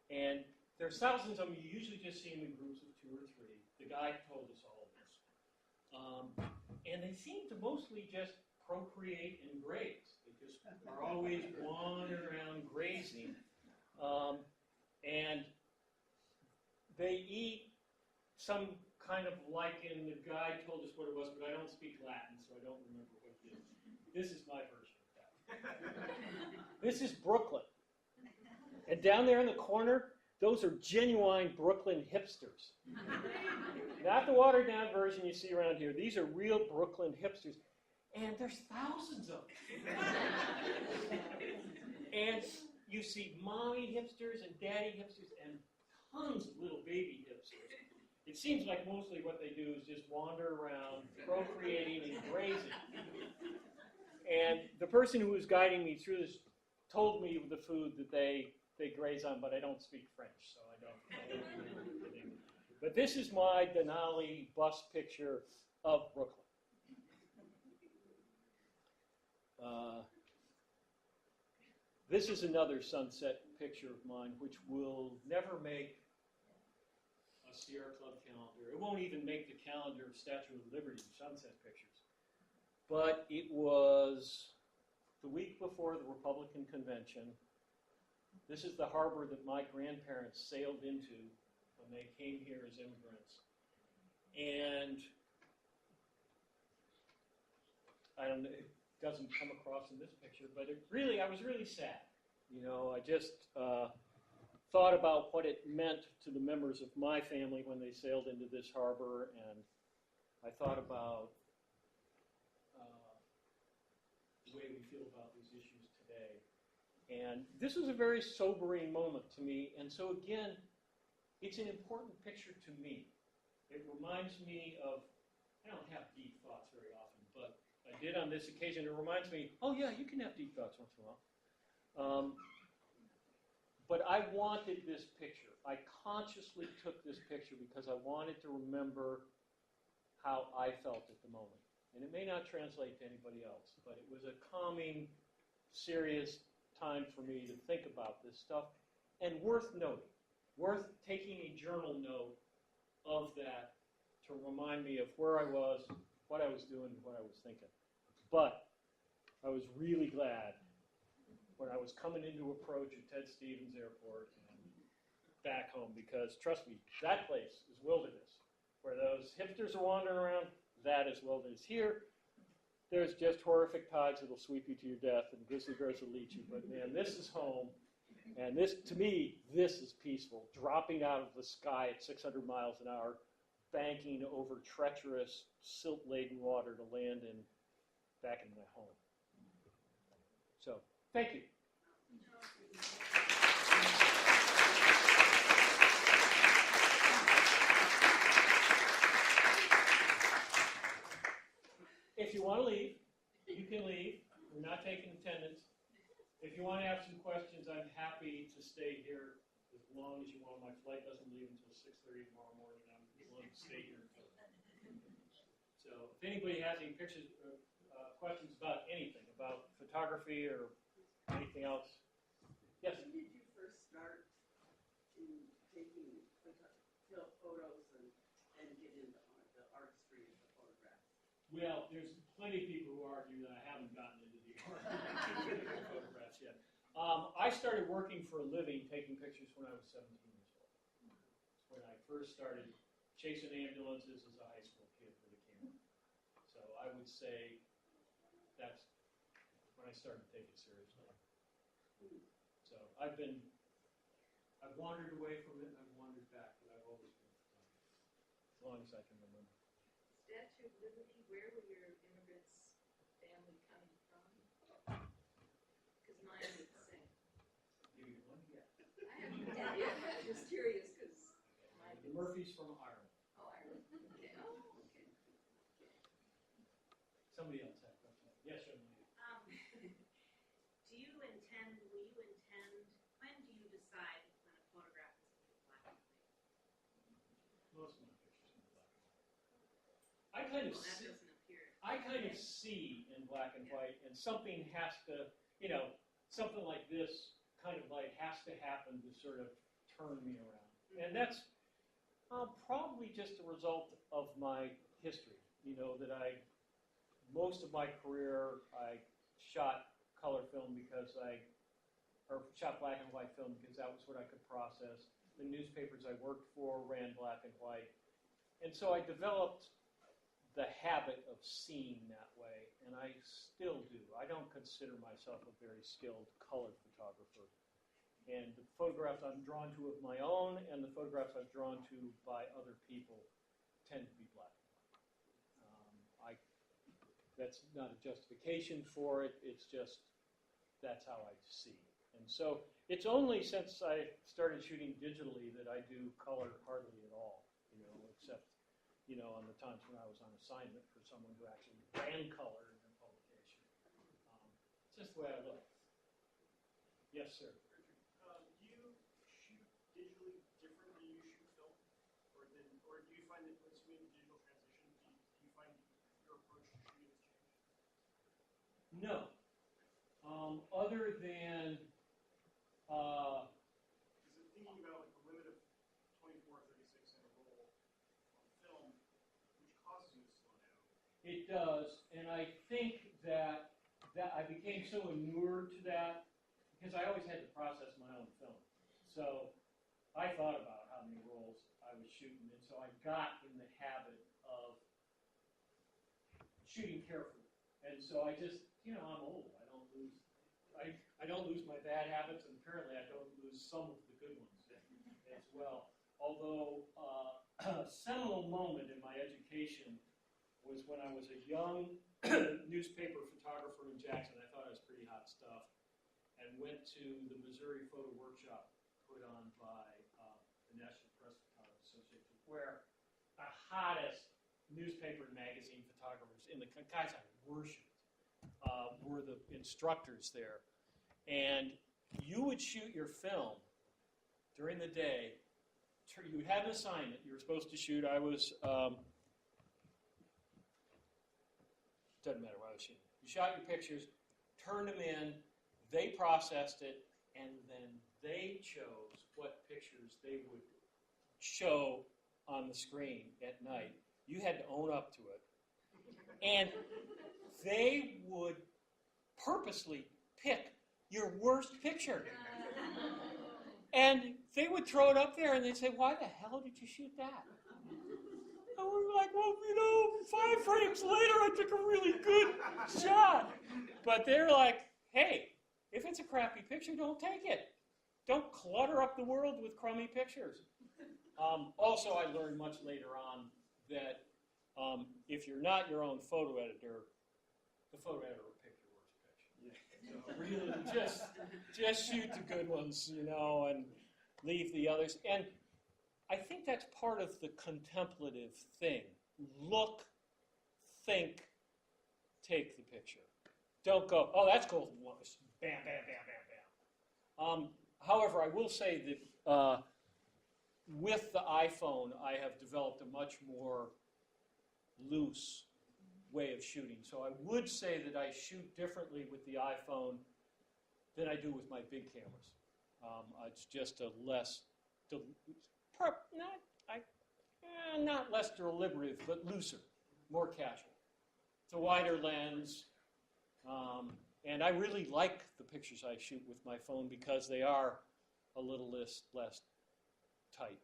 And there's thousands of them, you usually just see them in groups of 2 or 3. The guide told us all of this. And they seem to mostly just procreate and graze. They just are always wandering around grazing. And they eat some kind of lichen. The guide told us what it was, but I don't speak Latin, so I don't remember what it is. This is my version of that. This is Brooklyn. And down there in the corner, those are genuine Brooklyn hipsters. Not the watered-down version you see around here. These are real Brooklyn hipsters. And there's thousands of them. And you see mommy hipsters and daddy hipsters and tons of little baby hipsters. It seems like mostly what they do is just wander around, procreating and grazing. And the person who was guiding me through this told me the food that they graze on, but I don't speak French, so I don't remember it. But this is my Denali bus picture of Brooklyn. This is another sunset picture of mine, which will never make a Sierra Club calendar. It won't even make the calendar of Statue of Liberty sunset pictures. But it was the week before the Republican Convention. This is the harbor that my grandparents sailed into when they came here as immigrants. And I don't know, it doesn't come across in this picture, but I was really sad. You know, I just thought about what it meant to the members of my family when they sailed into this harbor, and I thought about the way we feel about these issues today. And this was a very sobering moment to me, and so again, it's an important picture to me. It reminds me of, I don't have deep thoughts very often, but I did on this occasion. It reminds me, oh yeah, you can have deep thoughts once in a while. But I wanted this picture. I consciously took this picture because I wanted to remember how I felt at the moment. And it may not translate to anybody else, but it was a calming, serious time for me to think about this stuff, and worth noting, worth taking a journal note of that to remind me of where I was, what I was doing, and what I was thinking. But I was really glad when I was coming into approach at Ted Stevens Airport and back home, because trust me, that place is wilderness. Where those hipsters are wandering around, that is wilderness. Here, there's just horrific tides that'll sweep you to your death, and grizzly bears will eat you. But man, this is home, and this, to me, this is peaceful. Dropping out of the sky at 600 miles an hour, banking over treacherous, silt-laden water to land back in my home. So, thank you. if you want to leave, you can leave. We're not taking attendance. If you want to have some questions, I'm happy to stay here as long as you want. My flight doesn't leave until 6:30 tomorrow morning. I'm willing to stay here. So if anybody has any pictures, questions about anything, about photography or anything else. Yes? When did you first start in taking photos and get into the artistry of the photographs? Well, there's plenty of people who argue that I haven't gotten into the art of photographs yet. I started working for a living taking pictures when I was 17 years old. When I first started chasing ambulances as a high school kid with a camera. So I would say that's when I started to take it seriously. So I've wandered away from it and I've wandered back, but I've always been as long as I can remember. Statue of Liberty, where were your immigrants' family coming from? Because mine is the same. Give you one guess. I have no idea. I'm just curious because mine The is. Murphys from Ireland. Oh, Ireland. Okay. Oh, okay. Somebody else had a question. Yes, young lady. When do you decide when a photograph is going to be black and white? Most of my pictures in black and white. I kind of Well, that see, doesn't appear. I kind of see in black and white, and something has to, you know, something like this kind of light has to happen to sort of turn me around. And that's probably just a result of my history. You know, that most of my career, I shot color film or shot black and white film because that was what I could process. The newspapers I worked for ran black and white. And so I developed the habit of seeing that way, and I still do. I don't consider myself a very skilled color photographer. And the photographs I'm drawn to of my own and the photographs I've drawn to by other people tend to be black and white. That's not a justification for it, it's just that's how I see it. And so it's only since I started shooting digitally that I do color hardly at all, you know, except, you know, on the times when I was on assignment for someone who actually ran color in their publication. It's just the way I look. Yes, sir. Richard, do you shoot digitally different than you shoot film? Or do you find that once you made the digital transition, do you find your approach to shooting has changed? No. Other than Because thinking about like the limit of 24 or 36 in a roll on film, which causes you to slow down. it does, and I think that I became so inured to that because I always had to process my own film. So I thought about how many rolls I was shooting, and so I got in the habit of shooting carefully. And so I just, you know, I'm old. I don't lose my bad habits, and apparently I don't lose some of the good ones as well. Although a seminal moment in my education was when I was a young newspaper photographer in Jackson. I thought I was pretty hot stuff, and went to the Missouri Photo Workshop put on by the National Press Photographers Association, where the hottest newspaper and magazine photographers in the guys I worshipped were the instructors there. And you would shoot your film during the day. You had an assignment you were supposed to shoot. I was, doesn't matter what I was shooting. You shot your pictures, turned them in, they processed it, and then they chose what pictures they would show on the screen at night. You had to own up to it. And they would purposely pick your worst picture. And they would throw it up there and they'd say, "Why the hell did you shoot that?" And we were like, "Well, you know, 5 frames later I took a really good shot." But they're like, "Hey, if it's a crappy picture, don't take it. Don't clutter up the world with crummy pictures." Also, I learned much later on that if you're not your own photo editor, the photo editor will pick your worst picture. So really, just shoot the good ones, you know, and leave the others. And I think that's part of the contemplative thing. Look, think, take the picture. Don't go, oh, that's golden was. Bam, bam, bam, bam, bam. However, I will say that with the iPhone, I have developed a much more loose way of shooting. So I would say that I shoot differently with the iPhone than I do with my big cameras. It's just a less, not less deliberative, but looser, more casual. It's a wider lens, and I really like the pictures I shoot with my phone because they are a little less tight.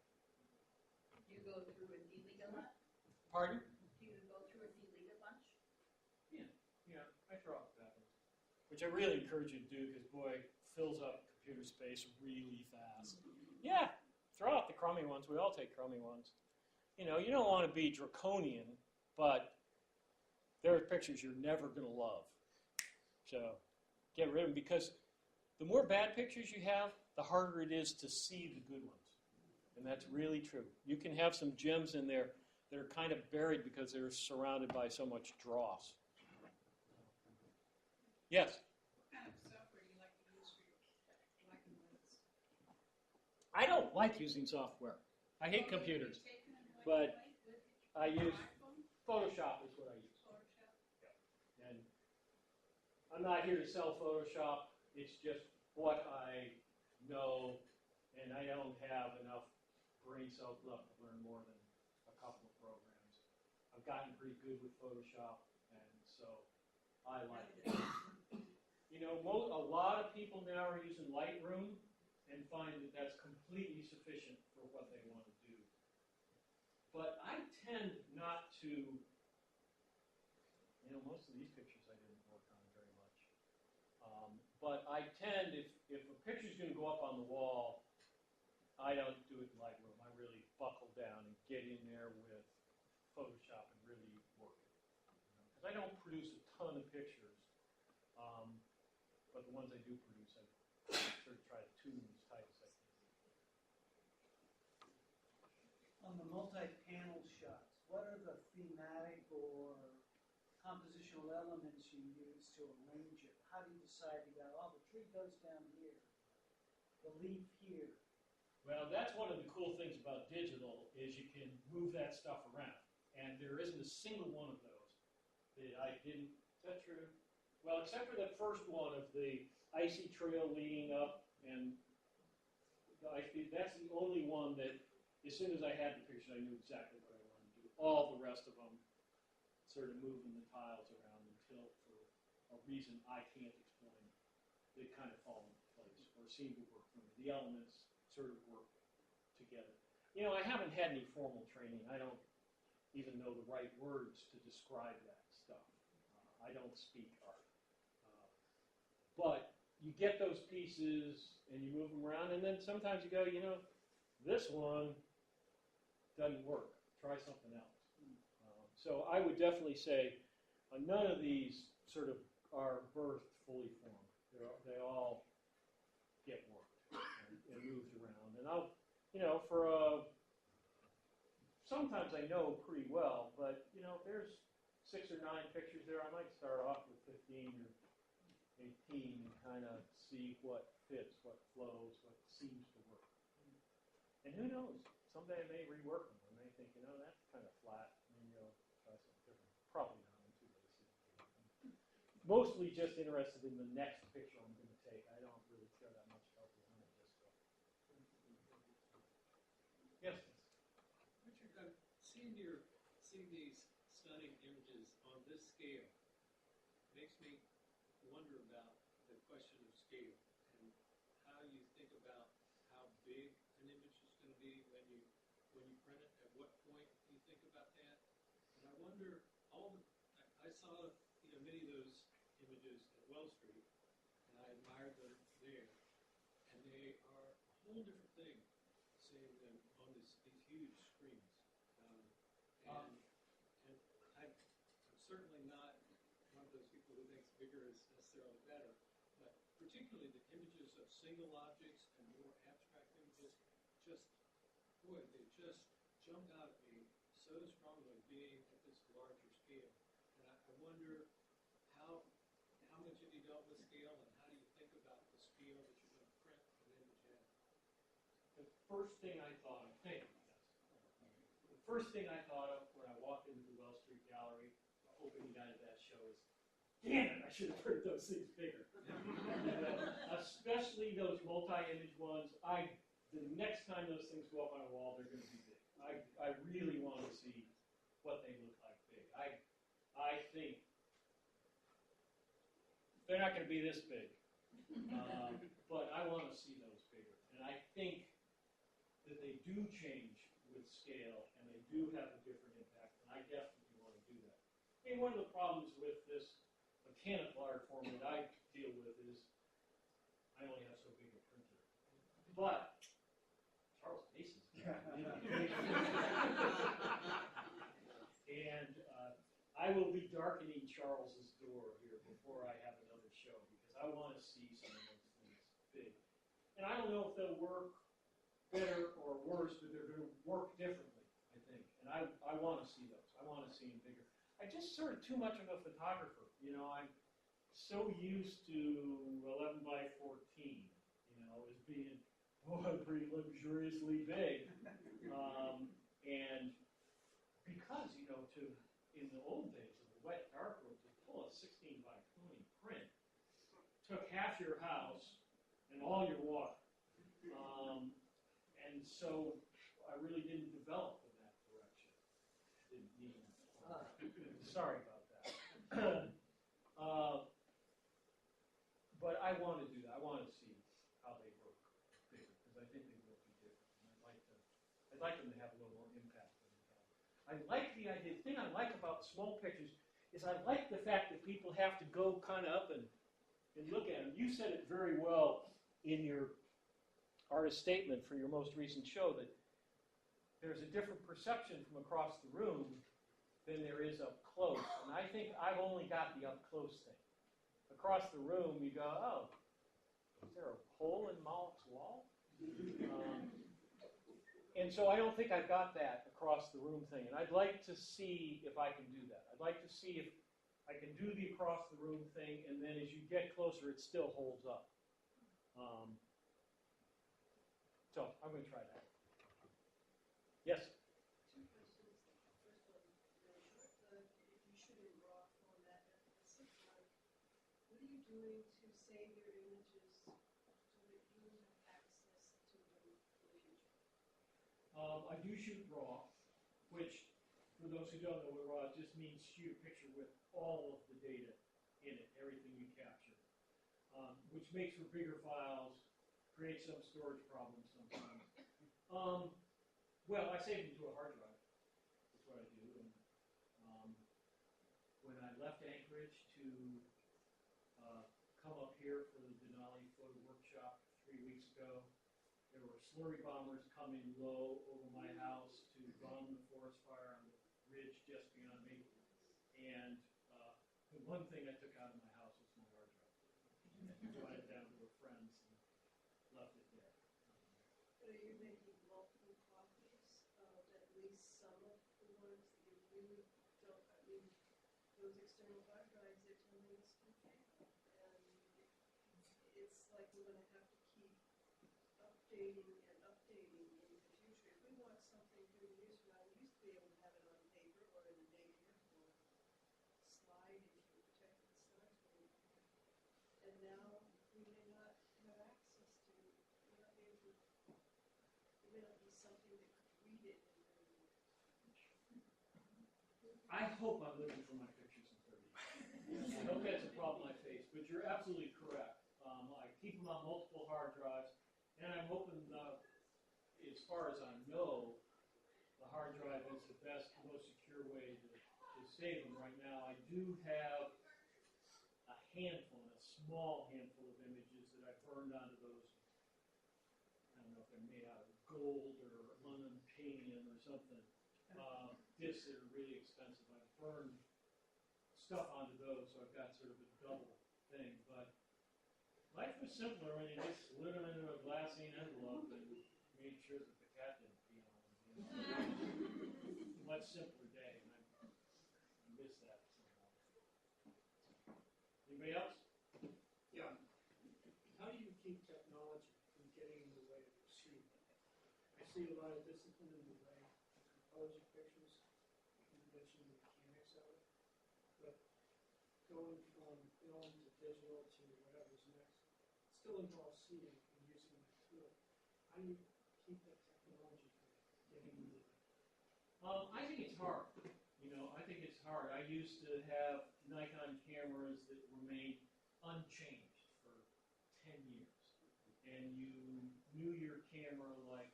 Do you go through and delete a lot? Pardon? Do you go through and delete a bunch? Yeah, I throw out the bad ones, which I really encourage you to do because, boy, it fills up computer space really fast. Yeah, throw out the crummy ones. We all take crummy ones. You know, you don't want to be draconian, but there are pictures you're never going to love. So get rid of them because the more bad pictures you have, the harder it is to see the good ones. And that's really true. You can have some gems in there that are kind of buried because they're surrounded by so much dross. Yes? What kind of software do you like to use for your black and whites? I don't like using software. I hate computers. But I use Photoshop is what I use. Yeah. And I'm not here to sell Photoshop. It's just what I know, and I don't have enough brain cells left to learn more than a couple of programs. I've gotten pretty good with Photoshop, and so I like it. You know, a lot of people now are using Lightroom and find that that's completely sufficient for what they want to do. But I tend not to, you know, most of these pictures I didn't work on very much. But I tend, if a picture's going to go up on the wall, I don't do it in Lightroom. I really buckle down and get in there with Photoshop and really work it. Because I don't produce a ton of pictures, but the ones I do produce, I sort of try to tune as tight as I can. On the multi-panel shots, what are the thematic or compositional elements you use to arrange it? How do you decide you got, oh, the tree goes down here, the leaf here? Well, that's one of the cool things about digital is you can move that stuff around. And there isn't a single one of those that I didn't, is that true? Well, except for that first one of the icy trail leading up, and that's the only one that as soon as I had the picture, I knew exactly what I wanted to do. All the rest of them sort of moving the tiles around until, for a reason I can't explain, they kind of fall into place or seem to work for me. The elements sort of work together. You know, I haven't had any formal training. I don't even know the right words to describe that stuff. I don't speak art. But you get those pieces and you move them around, and then sometimes you go, you know, this one doesn't work. Try something else. So I would definitely say none of these sort of are birthed fully formed. They all get worked and moved around. And I'll, you know, sometimes I know pretty well, but, you know, if there's 6 or 9 pictures there, I might start off with 15 or 18 and kind of see what fits, what flows, what seems to work. And who knows? Someday I may rework them. I may think, you know, that's kind of flat. Maybe I'll try something different. Probably not. I'm too lazy. Mostly just interested in the next picture I'm going to take. I don't really care that much about the one I just took. Yes? Richard, seeing these stunning images on this scale makes me wonder about the question of scale and how you think about how big an image is going to be when you print it. At what point do you think about that? And I wonder, I saw many of those images at Wells Street, and I admired them there, and they are a whole different thing seeing them on these huge screens. And I'm certainly not one of those people who thinks bigger is necessarily better, but particularly the images of single objects and more abstract images, they just jump out at me so strongly being at this larger scale. And I wonder dealt with scale, and how do you think about the scale that you're going to print an image at? The first thing I thought of, thank you, yes. The first thing I thought of when I walked into the Wells Street Gallery, the opening night of that show is, damn it, I should have printed those things bigger. Especially those multi-image ones. The next time those things go up on a wall, they're going to be big. I really want to see what they look like big. I think they're not going to be this big, but I want to see those bigger. And I think that they do change with scale, and they do have a different impact, and I definitely want to do that. I mean, one of the problems with this mechanical art form that I deal with is I only have so big a printer. But Charles Mason's got and I will be darkening Charles's door here before I have another show because I want to see some of those things big. And I don't know if they'll work better or worse, but they're going to work differently, I think. And I want to see those. I want to see them bigger. I'm just sort of too much of a photographer. You know, I'm so used to 11 by 14, you know, as being pretty luxuriously big. And because, you know, in the old days of the wet darkroom, to pull a 16 by 20 print took half your house and all your water. And so I really didn't develop in that direction. Didn't need sorry about that. But I want to do that. I want to see how they work bigger because I think they will be different. And I'd like them to have a little more impact than they have. I like the idea. The thing I like about small pictures is I like the fact that people have to go kind of up and look at them. You said it very well in your artist statement for your most recent show that there's a different perception from across the room than there is up close. And I think I've only got the up close thing. Across the room, you go, oh, is there a hole in Moloch's wall? And so I don't think I've got that across the room thing. And I'd like to see if I can do that. I'd like to see if I can do the across the room thing, and then as you get closer, it still holds up. So I'm going to try that. Yes? Two questions. First one, really short. If you shoot in raw format, what's it like? What are you doing to save your images so that you have access to them in the future? I do shoot raw, which, for those who don't know what raw just means, shoot a picture with all of the data in it, everything you capture, which makes for bigger files, creates some storage problems sometimes. Well, I save them to a hard drive. That's what I do. And when I left Anchorage to come up here for the Denali Photo Workshop 3 weeks ago, there were slurry bombers coming low over my house to bomb the forest fire on the ridge just beyond me. And the one thing I took out of my house was my hard drive. I brought it down to a friend's and left it there. But are you making multiple copies of at least some of the ones that you really don't, I mean, those external hard drives, they're 10 minutes contained. And it's like we're going to have to keep updating and updating in the future. If we want something 30 years from now, we used to be able to have it on paper or in a negative or slide if you protected the slides very well. And now we may not have access to, we may not be able to, there may not be something that could read it in 30 years. I hope I'm living for my pictures in 30 years. I hope that's a problem I face, but you're absolutely correct. I keep them on multiple hard drives, and I'm hoping, as far as I know, the hard drive is the best, most secure way to save them right now. I do have a handful, a small handful of images that I burned onto those, I don't know if they're made out of gold or unobtainium or something, discs that are really expensive. I burned stuff onto those, so I've got sort of a double thing. But life was simpler when you just slid them into a glassine envelope and made sure that the cat didn't pee on them. You know? Much simpler day, and I miss that somehow. Anybody else? keep technology from getting in the way of your shooting? I see a lot of discipline in the way you compose your pictures, you mentioned the mechanics of it, but going from film to digital to whatever's next, still involves seeing and using that tool. How do you keep that technology from getting in the way? I think it's hard. I think it's hard. I used to have Nikon cameras that were made unchanged for 10 years. And you knew your camera like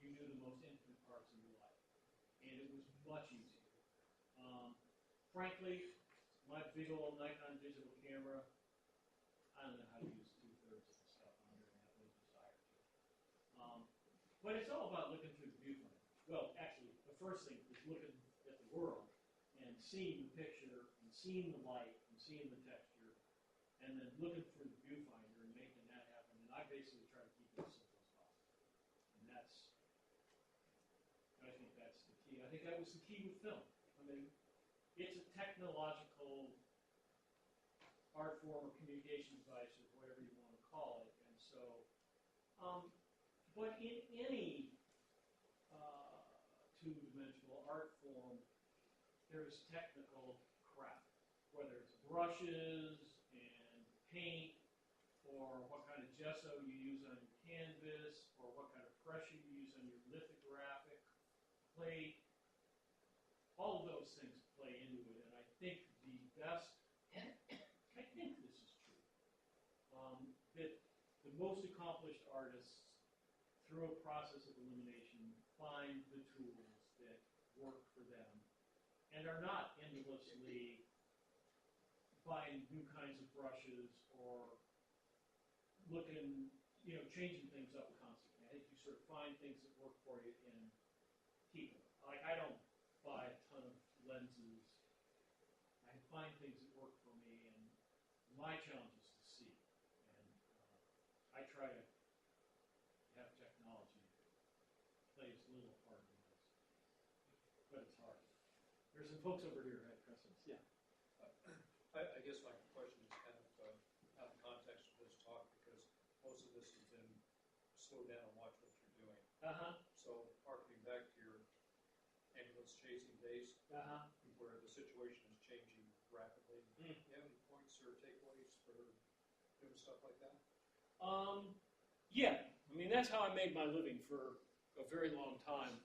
you knew the most intimate parts of your life. And it was much easier. Frankly, my big old Nikon digital camera, I don't know how to use 2/3 of the stuff on there and have no desire to. But it's all about looking through the viewfinder. Well, actually, the first thing is looking at the world and seeing the picture and seeing the light and seeing the texture, and then looking through the viewfinder and making that happen. And I basically try to keep it as simple as possible. And I think that's the key. I think that was the key with film. I mean, it's a technological art form or communication device or whatever you want to call it. And so, but in any two-dimensional art form, there's technical crap, whether it's brushes and paint, or what kind of gesso you use on your canvas, or what kind of pressure you use on your lithographic plate. All of those things play into it, and I think the best, I think this is true, that the most accomplished artists, through a process of elimination, find the tools that work for them and are not endlessly buying new kinds of brushes or looking, changing things up constantly. I think you sort of find things that work for you and keep them. Like, I don't buy a ton of lenses. I find things that work for me, and my challenge is to see. And I try to have technology play as little part of it as, but it's hard. There's some folks over here who have questions. Yeah. I guess my question is kind of out of context of this talk, because most of this has been slow down and watch what you're doing. So harkening back to your ambulance chasing days, where the situation is changing rapidly. Do you have any points or takeaways for doing stuff like that? Yeah. I mean, that's how I made my living for a very long time.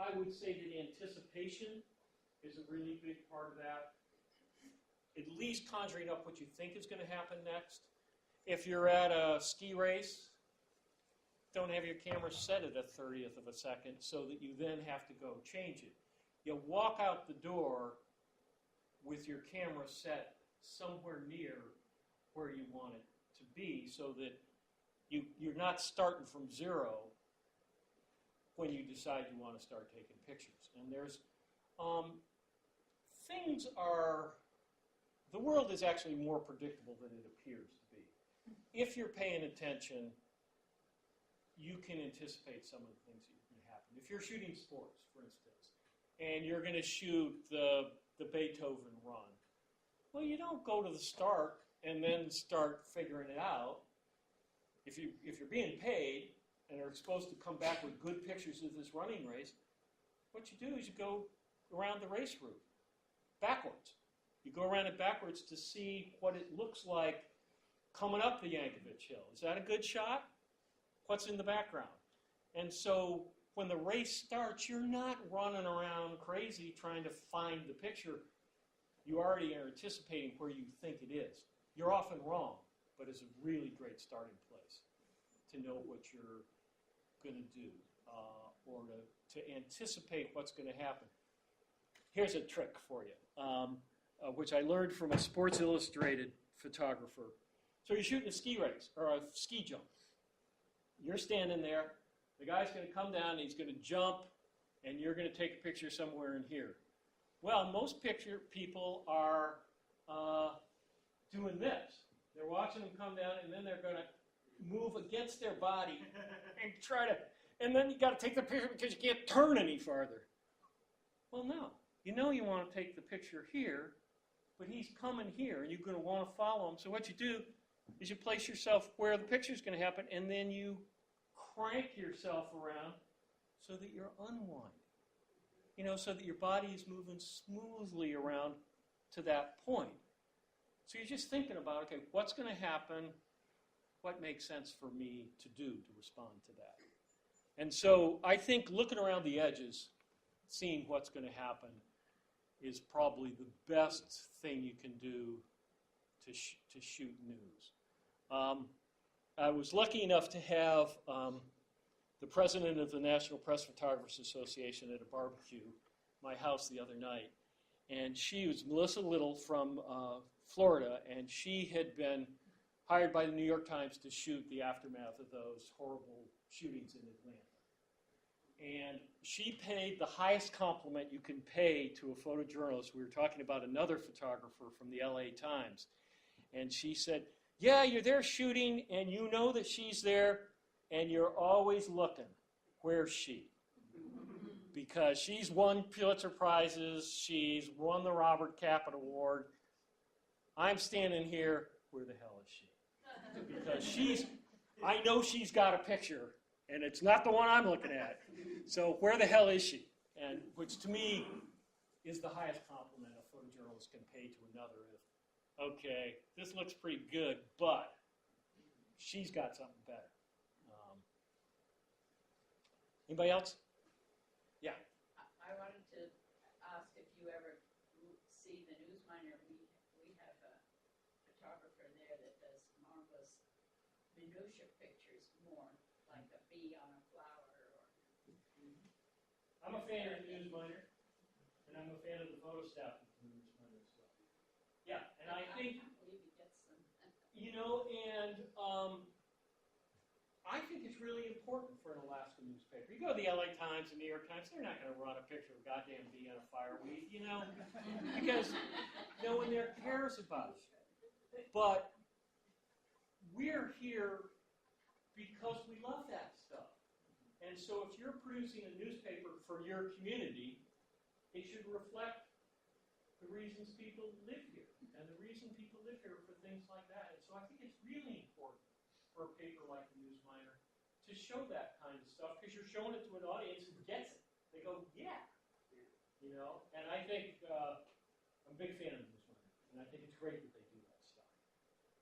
I would say that anticipation is a really big part of that. At least conjuring up what you think is going to happen next. If you're at a ski race, don't have your camera set at a 30th of a second so that you then have to go change it. You walk out the door with your camera set somewhere near where you want it to be, so that you're not starting from zero when you decide you want to start taking pictures. And there's the world is actually more predictable than it appears to be. If you're paying attention, you can anticipate some of the things that are going to happen. If you're shooting sports, for instance, and you're going to shoot the Beethoven run, well, you don't go to the start and then start figuring it out. If you're being paid and are supposed to come back with good pictures of this running race, what you do is you go around the race route backwards. You go around it backwards to see what it looks like coming up the Yankovic Hill. Is that a good shot? What's in the background? And so when the race starts, you're not running around crazy trying to find the picture. You already are anticipating where you think it is. You're often wrong, but it's a really great starting place to know what you're going to do or to anticipate what's going to happen. Here's a trick for you, which I learned from a Sports Illustrated photographer. So you're shooting a ski race or a ski jump. You're standing there. The guy's going to come down and he's going to jump, and you're going to take a picture somewhere in here. Well, most people are doing this. They're watching them come down, and then they're going to move against their body and try to, and then you got to take the picture because you can't turn any farther. Well, no. You know you want to take the picture here, but he's coming here, and you're going to want to follow him. So what you do is you place yourself where the picture's going to happen, and then you crank yourself around so that you're unwinding. You know, so that your body is moving smoothly around to that point. So you're just thinking about, okay, what's going to happen? What makes sense for me to do to respond to that? And so I think looking around the edges, seeing what's going to happen, is probably the best thing you can do to shoot news. I was lucky enough to have the president of the National Press Photographers Association at a barbecue, my house the other night. And she was Melissa Little from Florida, and she had been hired by the New York Times to shoot the aftermath of those horrible shootings in Atlanta. And she paid the highest compliment you can pay to a photojournalist. We were talking about another photographer from the LA Times. And she said, yeah, you're there shooting, and you know that she's there, and you're always looking. Where's she? Because she's won Pulitzer Prizes, she's won the Robert Caput Award. I'm standing here, where the hell is she? Because I know she's got a picture, and it's not the one I'm looking at. So where the hell is she? And which to me is the highest compliment a photojournalist can pay to another. Is, okay, this looks pretty good, but she's got something better. Anybody else? Yeah. I wanted to ask if you ever see the Newsminer. We have a photographer there that does marvelous minutia pictures, more like a bee on a flower. I'm a fan of the Newsminer, and I'm a fan of the photo staff of the Newsminer as well. Yeah, and I think, can't believe he gets them. you know, and I think it's really important for an Alaska newspaper. You go to the LA Times and New York Times, they're not going to run a picture of a goddamn bee on a fireweed, you know, because no one there cares about it. But we're here because we love that stuff. And so if you're producing a newspaper for your community, it should reflect the reasons people live here and the reason people live here for things like that. And so I think it's really important for a paper like the Newsminer to show that kind of stuff, because you're showing it to an audience who gets it. They go, yeah. You know, and I think I'm a big fan of the Newsminer, and I think it's great that they do that stuff.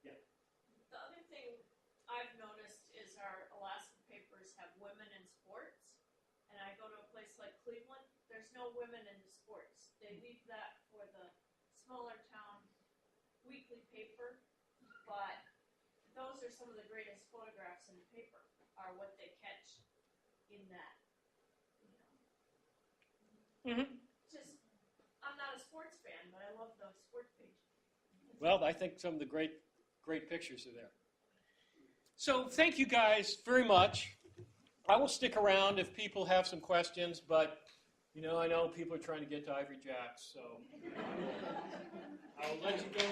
Yeah. The other thing I've noticed is our Alaska papers have women in sports, and I go to a place like Cleveland, there's no women in the sports. They leave that for the smaller town weekly paper, but those are some of the greatest photographs in the paper, are what they catch in that, you know. Mm-hmm. Just, I'm not a sports fan, but I love the sports page. Well, I think some of the great pictures are there. So thank you guys very much. I will stick around if people have some questions, but you know, I know people are trying to get to Ivory Jacks, so I will let you go.